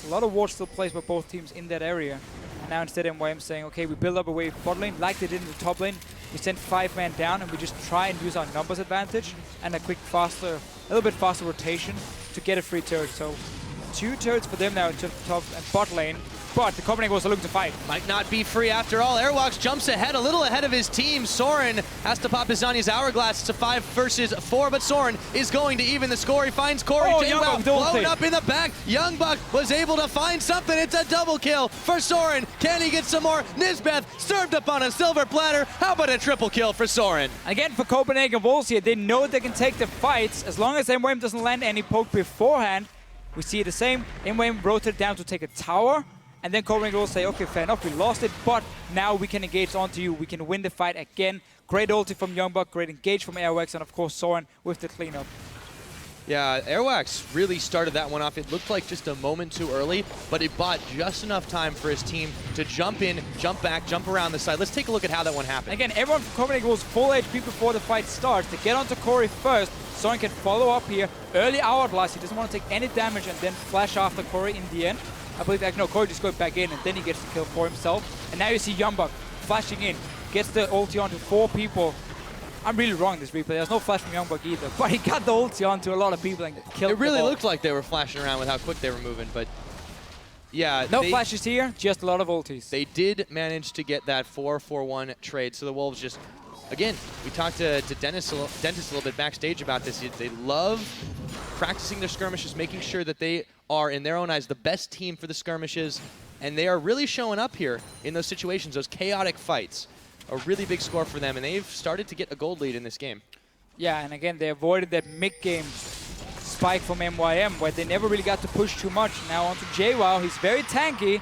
A lot of wards still placed by both teams in that area. And now instead MYM saying, okay, we build up a wave bot lane like they did in the top lane. We send 5 man down and we just try and use our numbers advantage and a a little bit faster rotation to get a free turret. So 2 turrets for them now into top and bot lane. But the Copenhagen Wolves are looking to fight. Might not be free after all. Airwaks jumps ahead, a little ahead of his team. Soren has to pop his Zanya's Hourglass. It's a 5 versus 4, but Soren is going to even the score. He finds Kori. Jwaow blown up in the back. YoungBuck was able to find something. It's a double kill for Soren. Can he get some more? Nisbeth served up on a silver platter. How about a triple kill for Soren? Again, for Copenhagen Wolves here, they know they can take the fights as long as MYM doesn't land any poke beforehand. We see the same. MYM rotated down to take a tower. And then Copenhagen will say, okay, fair enough, we lost it, but now we can engage onto you. We can win the fight again. Great ulti from YoungBuck, great engage from Airwaks, and of course Soren with the cleanup. Yeah, Airwaks really started that one off. It looked like just a moment too early, but it bought just enough time for his team to jump in, jump back, jump around the side. Let's take a look at how that one happened. Again, everyone from Copenhagen was full HP before the fight starts. They get onto Kori first. Soren can follow up here. Early Hourglass, he doesn't want to take any damage and then flash after Kori in the end. I believe that Kori just goes back in and then he gets the kill for himself. And now you see YoungBuck flashing in, gets the ulti onto 4 people. I'm really wrong in this replay. There's no flash from YoungBuck either, but he got the ulti onto a lot of people and killed them. It really looked like they were flashing around with how quick they were moving, but yeah. No flashes here, just a lot of ultis. They did manage to get that 4-4-1 trade, so the Wolves just, again, we talked to Dennis a little bit backstage about this. They love practicing their skirmishes, making sure that they are, in their own eyes, the best team for the skirmishes, and they are really showing up here in those situations, those chaotic fights. A really big score for them, and they've started to get a gold lead in this game. Yeah, and again, they avoided that mid-game spike from MYM, where they never really got to push too much. Now onto Jwaow, he's very tanky,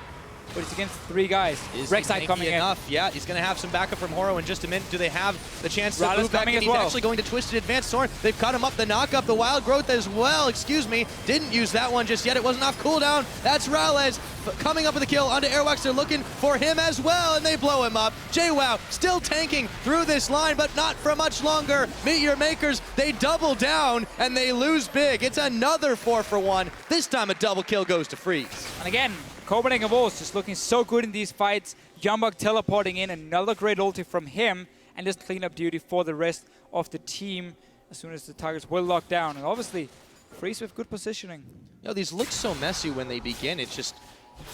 but it's against 3 guys. Rek'Sai coming in. Yeah, he's going to have some backup from Horo in just a minute. Do they have the chance to move back in? He's actually going to Twisted Advance Soren. They've cut him up. The knock-up, the Wild Growth as well. Excuse me. Didn't use that one just yet. It wasn't off cooldown. That's MrRalleZ coming up with a kill onto Airwaks. They're looking for him as well, and they blow him up. Jwaow still tanking through this line, but not for much longer. MeetYourMakers, they double down, and they lose big. It's another 4-for-1. This time a double kill goes to Freeze. And again, Copenhagen Wolves just looking so good in these fights. YoungBuck teleporting in, another great ulti from him, and just cleanup duty for the rest of the team as soon as the targets will lock down. And obviously, Freeze with good positioning. You know, these look so messy when they begin. It's just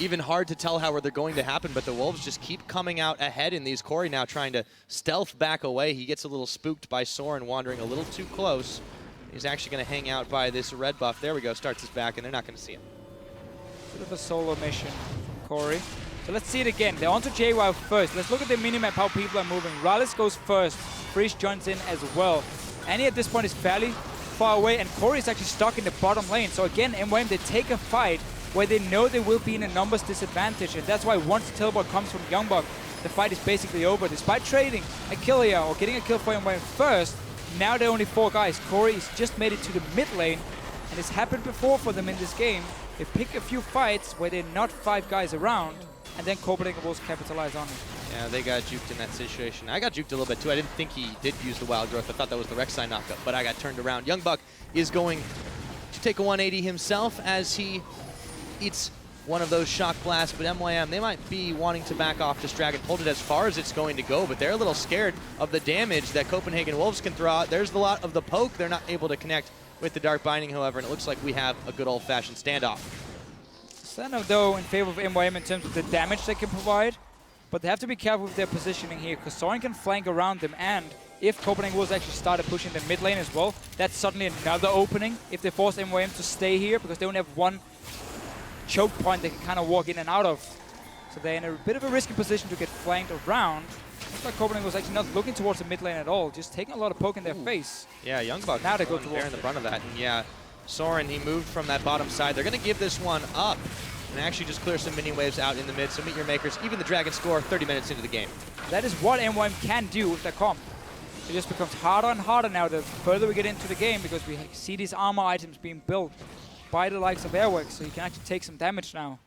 even hard to tell how they're going to happen, but the Wolves just keep coming out ahead in these. Kori now trying to stealth back away. He gets a little spooked by Soren wandering a little too close. He's actually going to hang out by this red buff. There we go, starts his back, and they're not going to see him. Bit of a solo mission from Kori. So let's see it again. They're onto Jwaow first. Let's look at the minimap, how people are moving. MrRalleZ goes first. Freeze joins in as well. Annie at this point is fairly far away, and Kori is actually stuck in the bottom lane. So again, MYM, they take a fight where they know they will be in a numbers disadvantage, and that's why once the teleport comes from YoungBuck, the fight is basically over. Despite trading a kill here, or getting a kill for MYM first, now they're only 4 guys. Kori has just made it to the mid lane, and it's happened before for them in this game. They pick a few fights where they're not 5 guys around, and then Copenhagen Wolves capitalize on it. Yeah, they got juked in that situation. I got juked a little bit too. I didn't think he did use the Wild Growth. I thought that was the Rek'Sai knockup, but I got turned around. YoungBuck is going to take a 180 himself as he eats one of those shock blasts, but MYM, they might be wanting to back off this Dragon, hold it as far as it's going to go, but they're a little scared of the damage that Copenhagen Wolves can throw out. There's a lot of the poke. They're not able to connect with the Dark Binding, however, and it looks like we have a good old-fashioned standoff. Standoff, though, in favor of MYM in terms of the damage they can provide, but they have to be careful with their positioning here, because Soren can flank around them, and if Copenhagen Wolves actually started pushing the mid lane as well, that's suddenly another opening if they force MYM to stay here, because they only have one choke point they can kind of walk in and out of. So they're in a bit of a risky position to get flanked around. Looks like Copenhagen was actually not looking towards the mid lane at all, just taking a lot of poke in their face. Yeah, YoungBuck now they go towards bearing the brunt of that. And yeah, Soren, he moved from that bottom side. They're going to give this one up and actually just clear some minion waves out in the mid. So MeetYourMakers, even the Dragon score 30 minutes into the game. That is what MYM can do with their comp. It just becomes harder and harder now the further we get into the game, because we see these armor items being built by the likes of Airwaks, so you can actually take some damage now.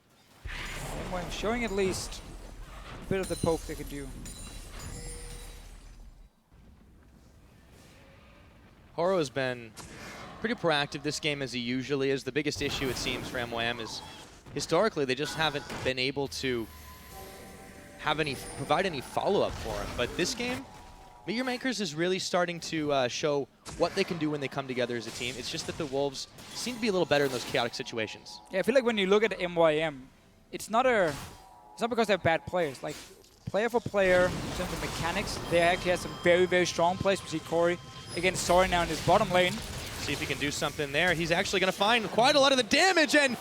MYM showing at least a bit of the poke they can do. Horo has been pretty proactive this game, as he usually is. The biggest issue, it seems, for MYM is historically they just haven't been able to have provide any follow-up for him. But this game, MeetYourMakers is really starting to show what they can do when they come together as a team. It's just that the Wolves seem to be a little better in those chaotic situations. Yeah, I feel like when you look at MYM, it's not because they're bad players. Like, player for player, in terms of mechanics, they actually have some very, very strong plays. We see Kori against Soren now in his bottom lane. See if he can do something there. He's actually going to find quite a lot of the damage, and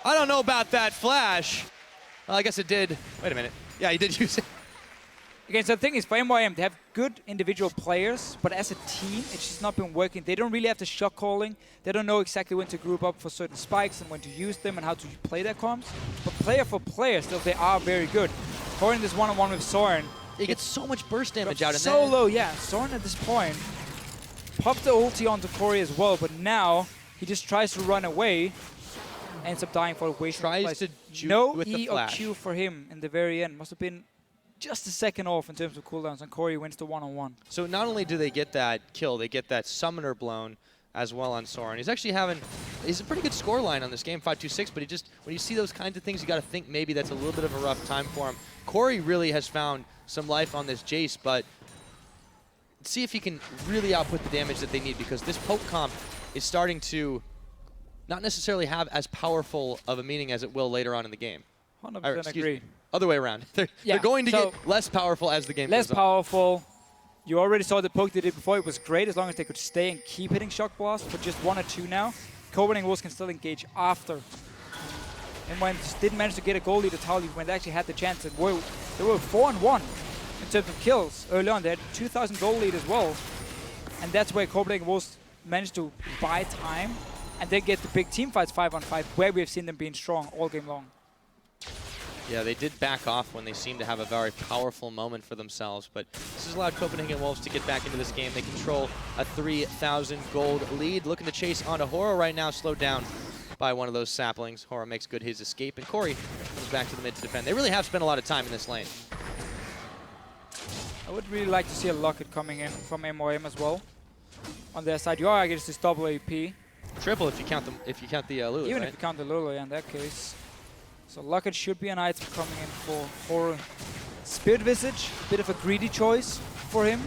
I don't know about that flash. Well, I guess it did. Wait a minute. Yeah, he did use it. Again, so the thing is, for MYM, they have good individual players, but as a team, it's just not been working. They don't really have the shot calling. They don't know exactly when to group up for certain spikes and when to use them and how to play their comps. But player for player, still, they are very good. Scoring this one-on-one with Soren. He gets so much burst damage out in so low, yeah. Soren at this point popped the ulti onto Kori as well, but now he just tries to run away, ends up dying for a waste. Tries to juke no with the E flash. or Q for him in the very end. Must have been just a second off in terms of cooldowns, and Kori wins the one-on-one. So not only do they get that kill, they get that summoner blown as well on Soren. He's actually he's a pretty good score line on this game, 5-2-6, but when you see those kinds of things, you got to think maybe that's a little bit of a rough time for him. Kori really has found some life on this Jayce, but see if he can really output the damage that they need, because this poke comp is starting to not necessarily have as powerful of a meaning as it will later on in the game. 100% agree. Other way around. They're going to get less powerful as the game goes on. Less powerful. You already saw the poke they did before. It was great as long as they could stay and keep hitting shock blast for just 1 or 2 now. Copenhagen Wolves can still engage after. And when just didn't manage to get a goal lead at Tali when they actually had the chance, and they were 4-1 in terms of kills early on. They had 2,000 goal lead as well. And that's where Copenhagen Wolves managed to buy time and then get the big team fights 5-on-5, where we have seen them being strong all game long. Yeah, they did back off when they seemed to have a very powerful moment for themselves, but this has allowed Copenhagen Wolves to get back into this game. They control a 3,000 gold lead, looking to chase onto Horo right now, slowed down by one of those saplings. Horo makes good his escape, and Kori comes back to the mid to defend. They really have spent a lot of time in this lane. I would really like to see a Locket coming in from MYM as well. On their side, you are against this double AP. Triple if you count the Lulu, even right? if you count the Lulu, yeah, in that case. So Locket should be an item coming in for Spirit Visage. Bit of a greedy choice for him.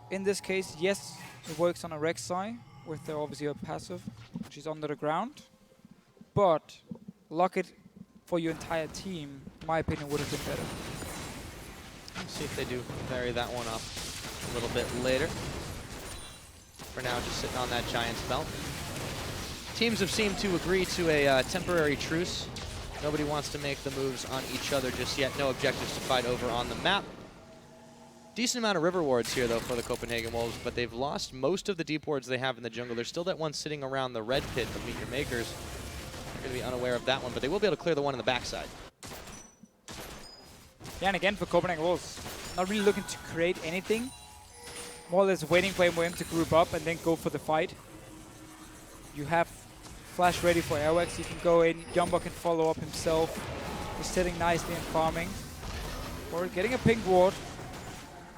In this case, yes, it works on a Rek'Sai with obviously a passive, which is under the ground. But Locket for your entire team, in my opinion, would have been better. Let's see if they do vary that one up a little bit later. For now, just sitting on that Giant's belt. Teams have seemed to agree to a temporary truce. Nobody wants to make the moves on each other just yet. No objectives to fight over on the map. Decent amount of river wards here, though, for the Copenhagen Wolves, but they've lost most of the deep wards they have in the jungle. There's still that one sitting around the red pit of MeetYourMakers. They're going to be unaware of that one, but they will be able to clear the one on the backside. Yeah, and again for Copenhagen Wolves, not really looking to create anything. More or less waiting for MYM to group up and then go for the fight. You have Flash ready for Airwaks. He can go in. YoungBuck can follow up himself. He's sitting nicely and farming. Or getting a pink ward.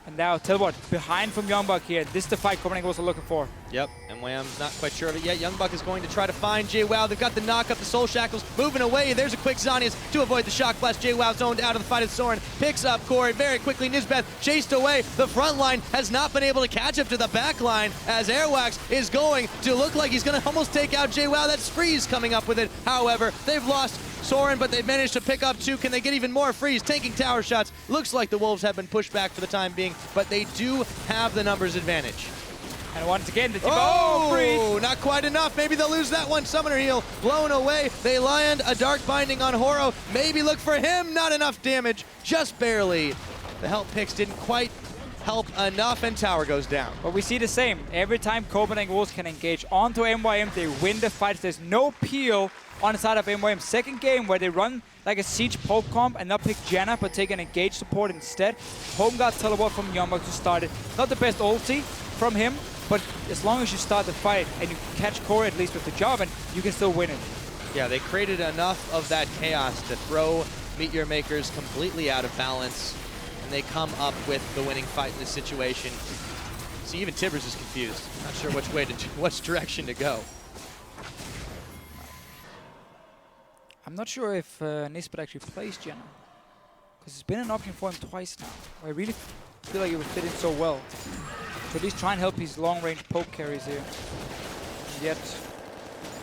And now, tell what, behind from YoungBuck here. This is the fight Copenhagen was looking for. Yep, MYM's not quite sure of it yet. YoungBuck is going to try to find Jwaow. They've got the knock up, the Soul Shackles moving away. There's a quick Zonius to avoid the Shock Blast. Jwaow zoned out of the fight as Soren picks up Kori very quickly. Nisbeth chased away. The front line has not been able to catch up to the back line as Airwaks is going to look like he's going to almost take out Jwaow. That's Freeze coming up with it. However, they've lost Soren, but they've managed to pick up 2. Can they get even more? Freeze taking tower shots. Looks like the Wolves have been pushed back for the time being, but they do have the numbers advantage. And once again, the team, oh, not quite enough. Maybe they'll lose that one. Summoner heal blown away. They land a Dark Binding on Horo. Maybe look for him. Not enough damage, just barely. The help picks didn't quite help enough, and tower goes down. But we see the same. Every time Copenhagen Wolves can engage onto MYM, they win the fights. There's no peel on the side of MYM. Second game where they run like a siege poke comp and not pick Janna, but take an engage support instead. Home guard teleport from YoungBuck to start it. Not the best ulti from him, but as long as you start the fight and you catch Kori at least with the Jarvan, you can still win it. Yeah, they created enough of that chaos to throw MeetYourMakers completely out of balance, and they come up with the winning fight in this situation. See, even Tibbers is confused. Not sure which direction to go. I'm not sure if Nisbeth actually plays Janna, because it's been an option for him twice now. I really feel like it would fit in so well. So at least try and help his long-range poke carries here. And yet,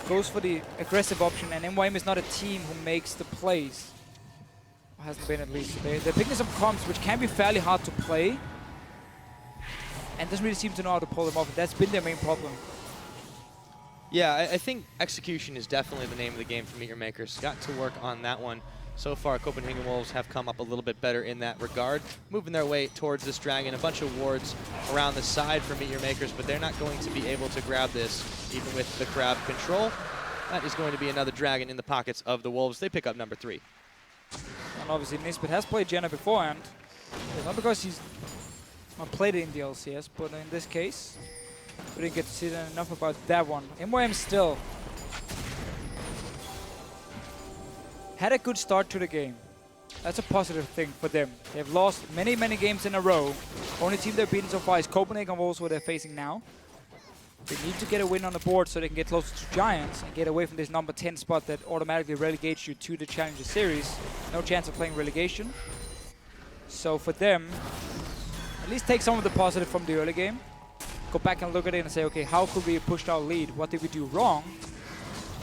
goes for the aggressive option, and MYM is not a team who makes the plays. Or hasn't been at least. They're picking some comps which can be fairly hard to play, and doesn't really seem to know how to pull them off. And that's been their main problem. Yeah, I think execution is definitely the name of the game for MeetYourMakers. Got to work on that one. So far, Copenhagen Wolves have come up a little bit better in that regard, moving their way towards this dragon. A bunch of wards around the side for MeetYourMakers, but they're not going to be able to grab this, even with the crab control. That is going to be another dragon in the pockets of the Wolves. They pick up number 3. And obviously, Nisbeth has played Janna beforehand. It's not because he's not played it in the LCS, but in this case, we didn't get to see enough about that one. MYM still had a good start to the game. That's a positive thing for them. They've lost many, many games in a row. Only team they've beaten so far is Copenhagen Wolves, who they're facing now. They need to get a win on the board so they can get closer to Giants and get away from this number 10 spot that automatically relegates you to the Challenger Series. No chance of playing relegation. So for them, at least take some of the positive from the early game. Go back and look at it and say, okay, how could we push our lead? What did we do wrong?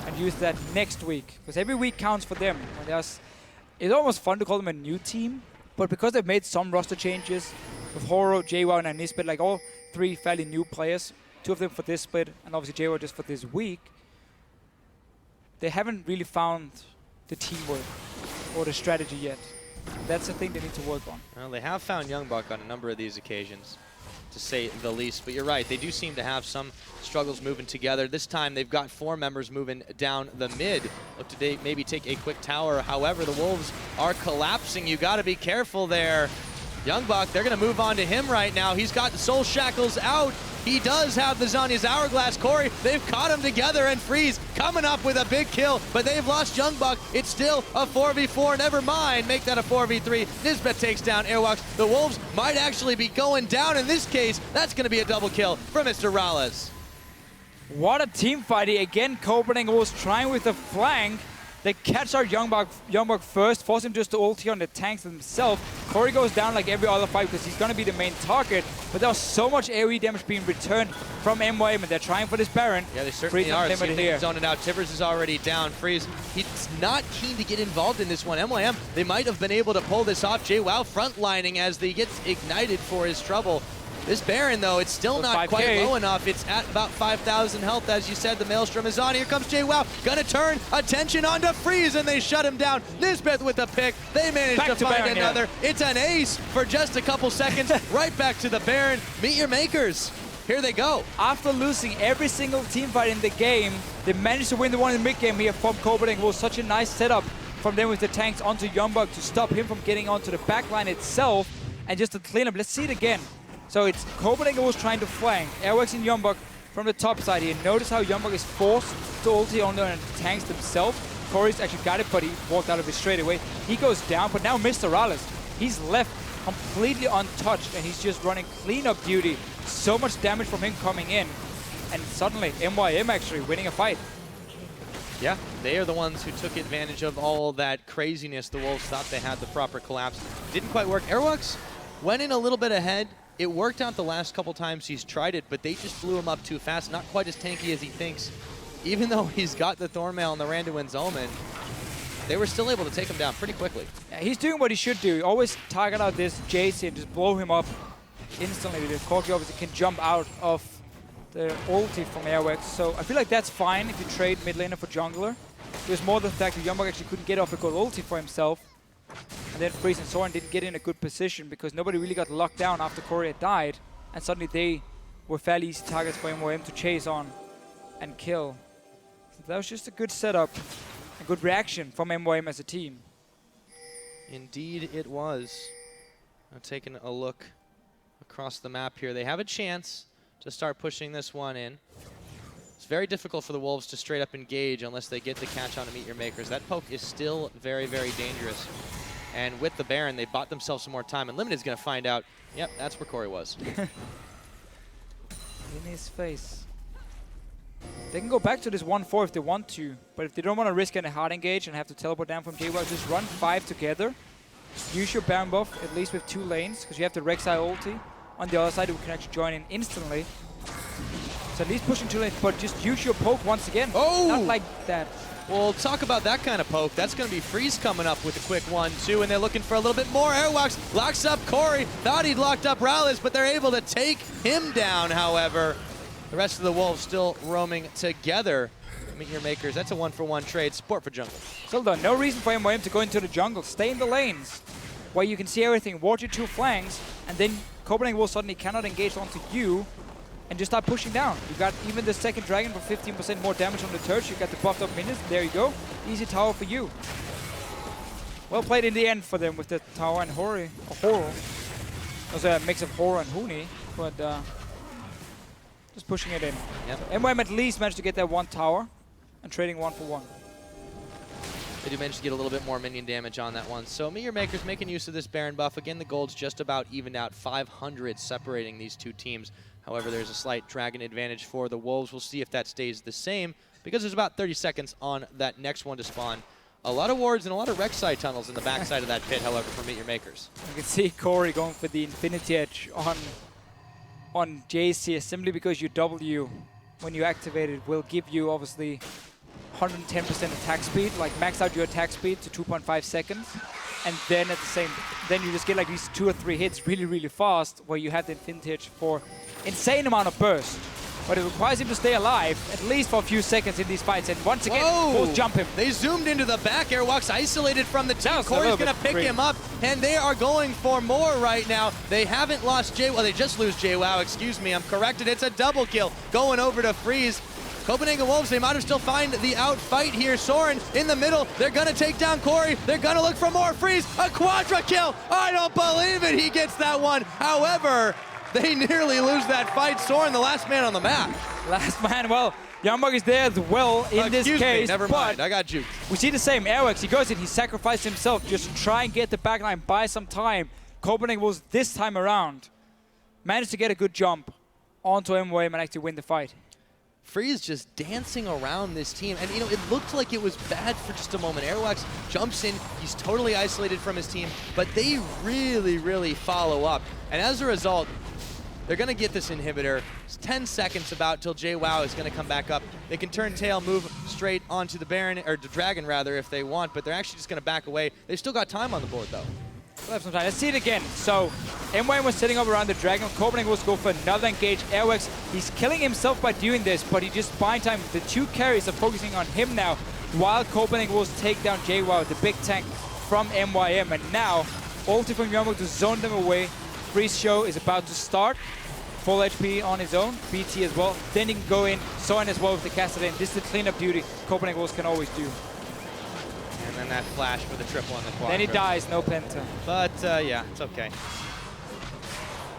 And use that next week. Because every week counts for them. It's almost fun to call them a new team, but because they've made some roster changes with Horo, Jwaow, and Nisbeth, like all 3 fairly new players, 2 of them for this split, and obviously Jwaow just for this week, they haven't really found the teamwork or the strategy yet. That's the thing they need to work on. Well, they have found YoungBuck on a number of these occasions, to say the least. But you're right, they do seem to have some struggles moving together. This time they've got 4 members moving down the mid. Look to maybe take a quick tower. However, the Wolves are collapsing. You got to be careful there. YoungBuck, they're going to move on to him right now. He's got the Soul Shackles out. He does have the Zhonya's Hourglass. Kori, they've caught him together, and Freeze coming up with a big kill, but they've lost YoungBuck. It's still a 4v4. Never mind, make that a 4v3. Nisbeth takes down Airwaks. The Wolves might actually be going down in this case. That's going to be a double kill for MrRalleZ. What a team fight. Again, Copenhagen was trying with the flank. They catch our YoungBuck first, force him just to ulti on the tanks himself. Kori goes down like every other fight because he's going to be the main target. But there was so much AoE damage being returned from MYM, and they're trying for this Baron. Yeah, they certainly are. See, they zone it out. Tibbers is already down. Freeze, he's not keen to get involved in this one. MYM, they might have been able to pull this off. Jwaow frontlining as he gets ignited for his trouble. This Baron, though, it's still not quite low enough. It's at about 5,000 health. As you said, the Maelstrom is on. Here comes Jwaow. Gonna turn attention onto Freeze, and they shut him down. Nisbeth with the pick. They managed to find Baron, another. Yeah. It's an ace for just a couple seconds. Right back to the Baron. MeetYourMakers. Here they go. After losing every single team fight in the game, they managed to win the one in the mid game here from Copenhagen. It was such a nice setup from them with the tanks onto YoungBuck to stop him from getting onto the backline itself and just to clean up. Let's see it again. So it's Copenhagen was trying to flank. Airwaks and YoungBuck from the top side here. Notice how YoungBuck is forced to ulti on the tanks themselves. Kori's actually got it, but he walked out of it straight away. He goes down, but now MrRalleZ, he's left completely untouched, and he's just running cleanup duty. So much damage from him coming in, and suddenly MYM actually winning a fight. Yeah, they are the ones who took advantage of all that craziness. The Wolves thought they had the proper collapse. Didn't quite work. Airwaks went in a little bit ahead. It worked out the last couple times he's tried it, but they just blew him up too fast. Not quite as tanky as he thinks. Even though he's got the Thornmail and the Randuin's Omen, they were still able to take him down pretty quickly. Yeah, he's doing what he should do. Always target out this Jayce and just blow him up instantly. The Corki obviously can jump out of the ulti from Airwaks, so I feel like that's fine if you trade mid laner for jungler. It was more the fact that YoungBuck actually couldn't get off a good ulti for himself, and then Freeze and Soren didn't get in a good position because nobody really got locked down after Kori had died, and suddenly they were fairly easy targets for MYM to chase on and kill. So that was just a good setup, a good reaction from MYM as a team. Indeed it was. Now taking a look across the map here, they have a chance to start pushing this one in. It's very difficult for the Wolves to straight up engage unless they get the catch on to MeetYourMakers. That poke is still very, very dangerous. And with the Baron, they bought themselves some more time, and Limited's going to find out, yep, that's where Kori was. In his face. They can go back to this 1-4 if they want to, but if they don't want to risk any hard engage and have to teleport down from Jwaow, just run 5 together. Use your Baron buff, at least with 2 lanes, because you have the Rek'Sai ulti on the other side who can actually join in instantly. So at least pushing 2 lanes, but just use your poke once again. Oh! Not like that. Well, talk about that kind of poke. That's going to be Freeze coming up with a quick 1-2, and they're looking for a little bit more. Airwaks locks up Kori. Thought he'd locked up MrRalleZ, but they're able to take him down, however. The rest of the Wolves still roaming together. MeetYourMakers, that's a 1-for-1 trade. Support for jungle. Still though, no reason for MYM to go into the jungle. Stay in the lanes where you can see everything. Watch your 2 flanks, and then Copenhagen Wolves suddenly cannot engage onto you and just start pushing down. You got even the second dragon for 15% more damage on the Turch. You got the buffed up minions. There you go. Easy tower for you. Well played in the end for them with the tower and Horror. It was a mix of Horror and Huni, but just pushing it in. Yep. So MYM at least managed to get that 1 tower and trading 1-for-1. They do manage to get a little bit more minion damage on that one. So MeetYourMakers making use of this Baron buff. Again, the gold's just about evened out, 500 separating these 2 teams. However, there's a slight dragon advantage for the Wolves. We'll see if that stays the same because there's about 30 seconds on that next one to spawn. A lot of wards and a lot of Rek'Sai tunnels in the backside of that pit, however, for MeetYourMakers. You can see Kori going for the Infinity Edge on Jayce here, simply because your W, when you activate it, will give you obviously 110% attack speed, like max out your attack speed to 2.5 seconds. And then at the same, then you just get like these 2 or 3 hits really, really fast, where you have the Infinity Edge for insane amount of burst. But it requires him to stay alive, at least for a few seconds in these fights. And once again, Wolves jump him. They zoomed into the back. Airwaks isolated from the team. Kori's going to pick him up, and they are going for more right now. They haven't lost Jwaow. Well, they just lose Jwaow. Excuse me, I'm corrected. It's a double kill going over to Freeze. Copenhagen Wolves, they might have still find the outfight here. Soren in the middle. They're going to take down Kori. They're going to look for more. Freeze, a quadra kill. I don't believe it. He gets that one. However, they nearly lose that fight. Soren, the last man on the map. Last man, well, YoungBuck is there as well in this case. Never mind, I got you. We see the same. Airwaks, he goes in, he sacrificed himself just to try and get the backline, buy some time. Copenhagen Wolves this time around managed to get a good jump onto MYM and actually win the fight. Freeze just dancing around this team, and you know, it looked like it was bad for just a moment. Airwaks jumps in, he's totally isolated from his team, but they really, really follow up. And as a result, they're gonna get this inhibitor. It's 10 seconds about till Jwaow is gonna come back up. They can turn tail, move straight onto the Baron, or the Dragon rather, if they want, but they're actually just gonna back away. They've still got time on the board though. We'll have some time. Let's see it again. So, MYM was setting up around the Dragon. Copenhagen will go for another engage. Airwaks, he's killing himself by doing this, but he just buying time. The 2 carries are focusing on him now, while Copenhagen will take down Jwaow, the big tank from MYM. And now, ulti from YoungBuck to zone them away. Freeze show is about to start. Full HP on his own, BT as well. Then he can go in, Soren as well with the Kassadin. This is the cleanup duty Copenhagen Wolves can always do. And then that flash for the triple on the quad. Then he dies, no penta. But yeah, it's okay.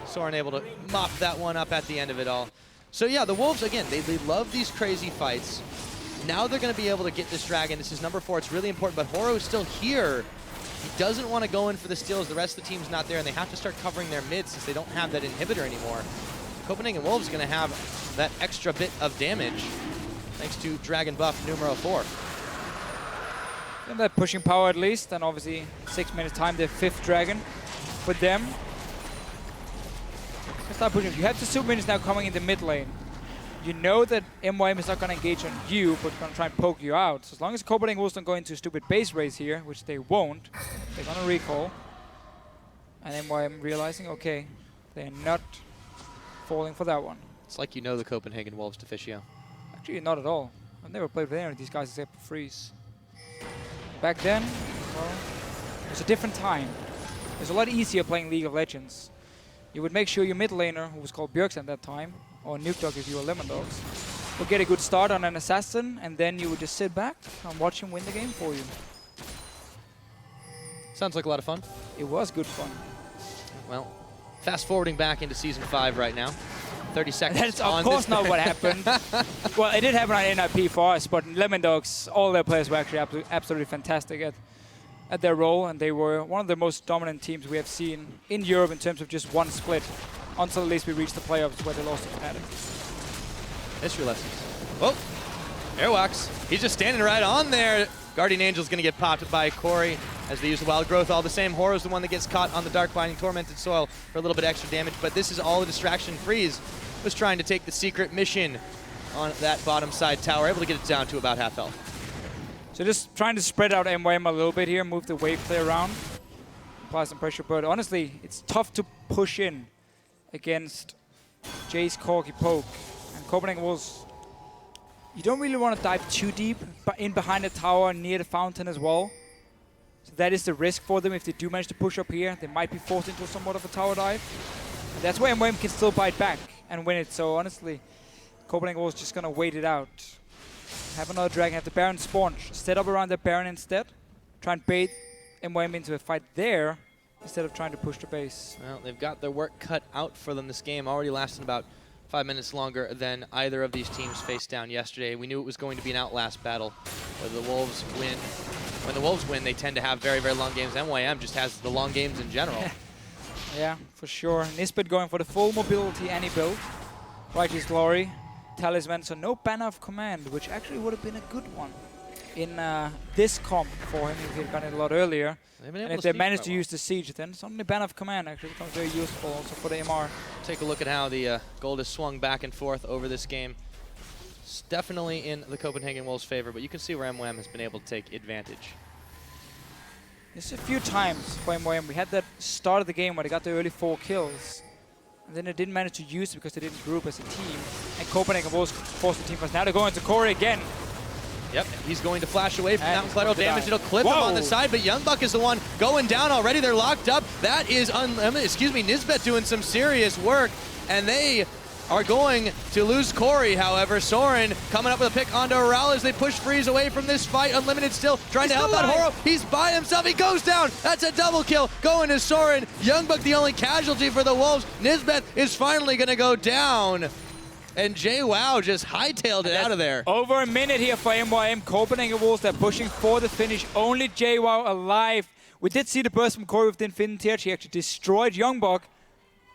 Soren able to mop that one up at the end of it all. So yeah, the Wolves, again, they love these crazy fights. Now they're going to be able to get this dragon. This is number 4. It's really important, but Horo is still here. He doesn't want to go in for the steal as the rest of the team's not there, and they have to start covering their mid since they don't have that inhibitor anymore. Copenhagen Wolves going to have that extra bit of damage thanks to Dragon buff numero 4. And that pushing power at least, and obviously 6 minutes time, the 5th dragon for them. Start pushing. You have the super minions now coming in the mid lane. You know that MYM is not going to engage on you, but going to try and poke you out. So as long as Copenhagen Wolves don't go into a stupid base race here, which they won't, they're going to recall. And MYM realizing, okay, they're not falling for that one. It's like you know the Copenhagen Wolves, Deficio. Actually, not at all. I've never played with any of these guys except for Freeze. Back then, well, it was a different time. It was a lot easier playing League of Legends. You would make sure your mid laner, who was called Bjergsen at that time, or NukeDog if you were Lemon Dogs, would get a good start on an assassin, and then you would just sit back and watch him win the game for you. Sounds like a lot of fun. It was good fun. Well, fast forwarding back into Season 5 right now. 30 seconds. That's of course not what happened. Well, it did happen on NIP for us, but Lemon Dogs, all their players were actually absolutely fantastic at their role, and they were one of the most dominant teams we have seen in Europe in terms of just one split, until at least we reached the playoffs where they lost to Fnatic. History lessons. Whoa, Airwaks. He's just standing right on there. Guardian Angel's gonna get popped by Kori as they use the Wild Growth. All the same. Horror's the one that gets caught on the Dark Binding Tormented Soil for a little bit extra damage, but this is all a distraction. Freeze was trying to take the secret mission on that bottom side tower, able to get it down to about half health. So just trying to spread out MYM a little bit here, move the wave play around, apply some pressure, but honestly, it's tough to push in against Jayce, Corki, Poke, and Copenhagen Wolves. You don't really want to dive too deep, but in behind the tower, near the fountain as well. So that is the risk for them. If they do manage to push up here, they might be forced into somewhat of a tower dive. And that's where MYM can still bite back and win it. So honestly, Copenhagen Wolves just going to wait it out. Have another dragon, have the Baron spawn, set up around the Baron instead. Try and bait MYM into a fight there instead of trying to push the base. Well, they've got their work cut out for them this game, already lasting about 5 minutes longer than either of these teams faced down yesterday. We knew it was going to be an outlast battle. Whether the Wolves win, when the Wolves win, they tend to have very, very long games. MYM just has the long games in general. Yeah, for sure. Nisbeth going for the full mobility any build. Righteous Glory, Talisman, so no Banner of Command, which actually would have been a good one in this comp for him if he had gotten it a lot earlier. And if they managed to use the Siege, then suddenly Banner of Command actually becomes very useful also for the MR. Take a look at how the gold has swung back and forth over this game. It's definitely in the Copenhagen Wolves' favor, but you can see where MYM has been able to take advantage. There's a few times for MYM. We had that start of the game where they got the early 4 kills. And then they didn't manage to use it because they didn't group as a team. And Copenhagen Wolves forced the team first. Now they're going to Kori again. Yep, he's going to flash away from that collateral damage. It'll clip him Whoa. on the side, but YoungBuck is the one going down already. They're locked up. That is, Nisbeth doing some serious work, and they are going to lose Kori, however. Soren coming up with a pick onto MrRalleZ. They push Freeze away from this fight. Unlimited still trying to help out Horo. He's by himself. He goes down. That's a double kill going to Soren. YoungBuck the only casualty for the Wolves. Nisbeth is finally going to go down. And Jwaow just hightailed it out of there. Over a minute here for MYM. Copenhagen Wolves, they're pushing for the finish. Only Jwaow alive. We did see the burst from Kori with the Infinity Edge. He actually destroyed YoungBuck.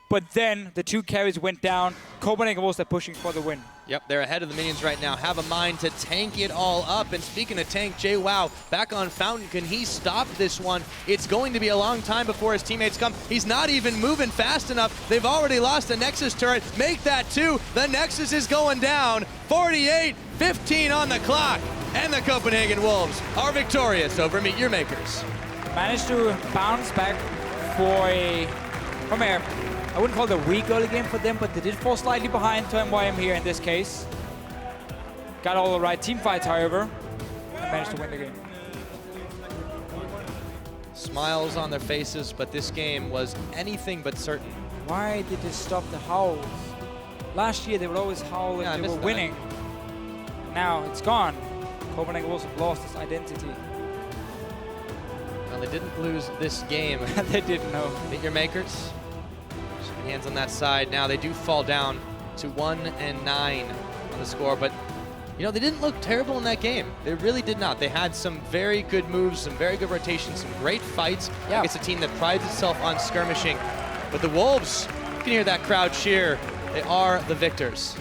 But then the 2 carries went down. Copenhagen Wolves, they're pushing for the win. Yep, they're ahead of the minions right now. Have a mind to tank it all up. And speaking of tank, Jwaow back on Fountain. Can he stop this one? It's going to be a long time before his teammates come. He's not even moving fast enough. They've already lost the Nexus turret. Make that 2. The Nexus is going down. 48-15 on the clock. And the Copenhagen Wolves are victorious over MeetYourMakers. Managed to bounce back from a I wouldn't call it a weak early game for them, but they did fall slightly behind to MYM here in this case. Got all the right team fights, however, and managed to win the game. Smiles on their faces, but this game was anything but certain. Why did they stop the howls? Last year they would always howl if they were winning. Now it's gone. Copenhagen Wolves have lost its identity. Well, they didn't lose this game. They didn't know. MeetYourMakers. Hands on that side. Now they do fall down to 1-9 on the score, but you know, they didn't look terrible in that game. They really did not. They had some very good moves, some very good rotations, some great fights against a team that prides itself on skirmishing. But the Wolves, you can hear that crowd cheer. They are the victors.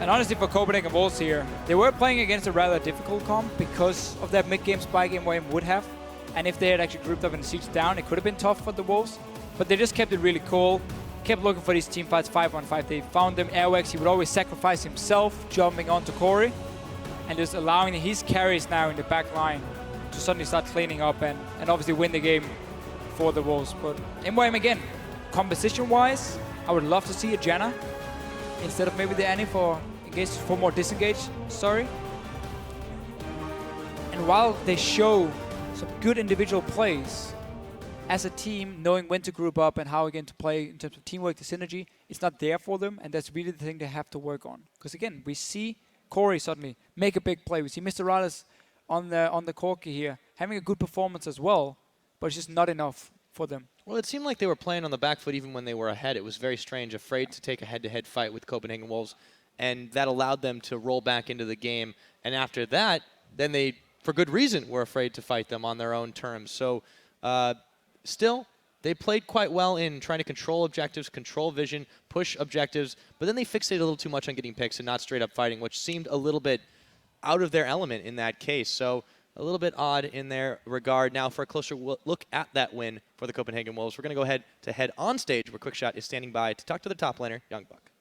And honestly, for Copenhagen Wolves here, they were playing against a rather difficult comp because of that mid-game spike MYM would have. And if they had actually grouped up and sieged down, it could have been tough for the Wolves. But they just kept it really cool, kept looking for these team fights 5-on-5. They found them. Airwaks, he would always sacrifice himself, jumping onto Kori, and just allowing his carries now in the back line to suddenly start cleaning up and obviously win the game for the Wolves. But MYM again, composition-wise, I would love to see a Janna instead of maybe the Annie for more disengaged, sorry. And while they show some good individual plays, as a team, knowing when to group up and how again to play in terms of teamwork, the synergy, it's not there for them, and that's really the thing they have to work on. Because again, we see Kori suddenly make a big play. We see MrRalleZ on the Corki here having a good performance as well, but it's just not enough for them. Well, it seemed like they were playing on the back foot even when they were ahead. It was very strange, afraid to take a head-to-head fight with Copenhagen Wolves, and that allowed them to roll back into the game. And after that, then they, for good reason, were afraid to fight them on their own terms. So still, they played quite well in trying to control objectives, control vision, push objectives, but then they fixated a little too much on getting picks and not straight up fighting, which seemed a little bit out of their element in that case. So a little bit odd in their regard. Now for a closer look at that win for the Copenhagen Wolves, we're going to go ahead to head on stage where QuickShot is standing by to talk to the top laner, YoungBuck.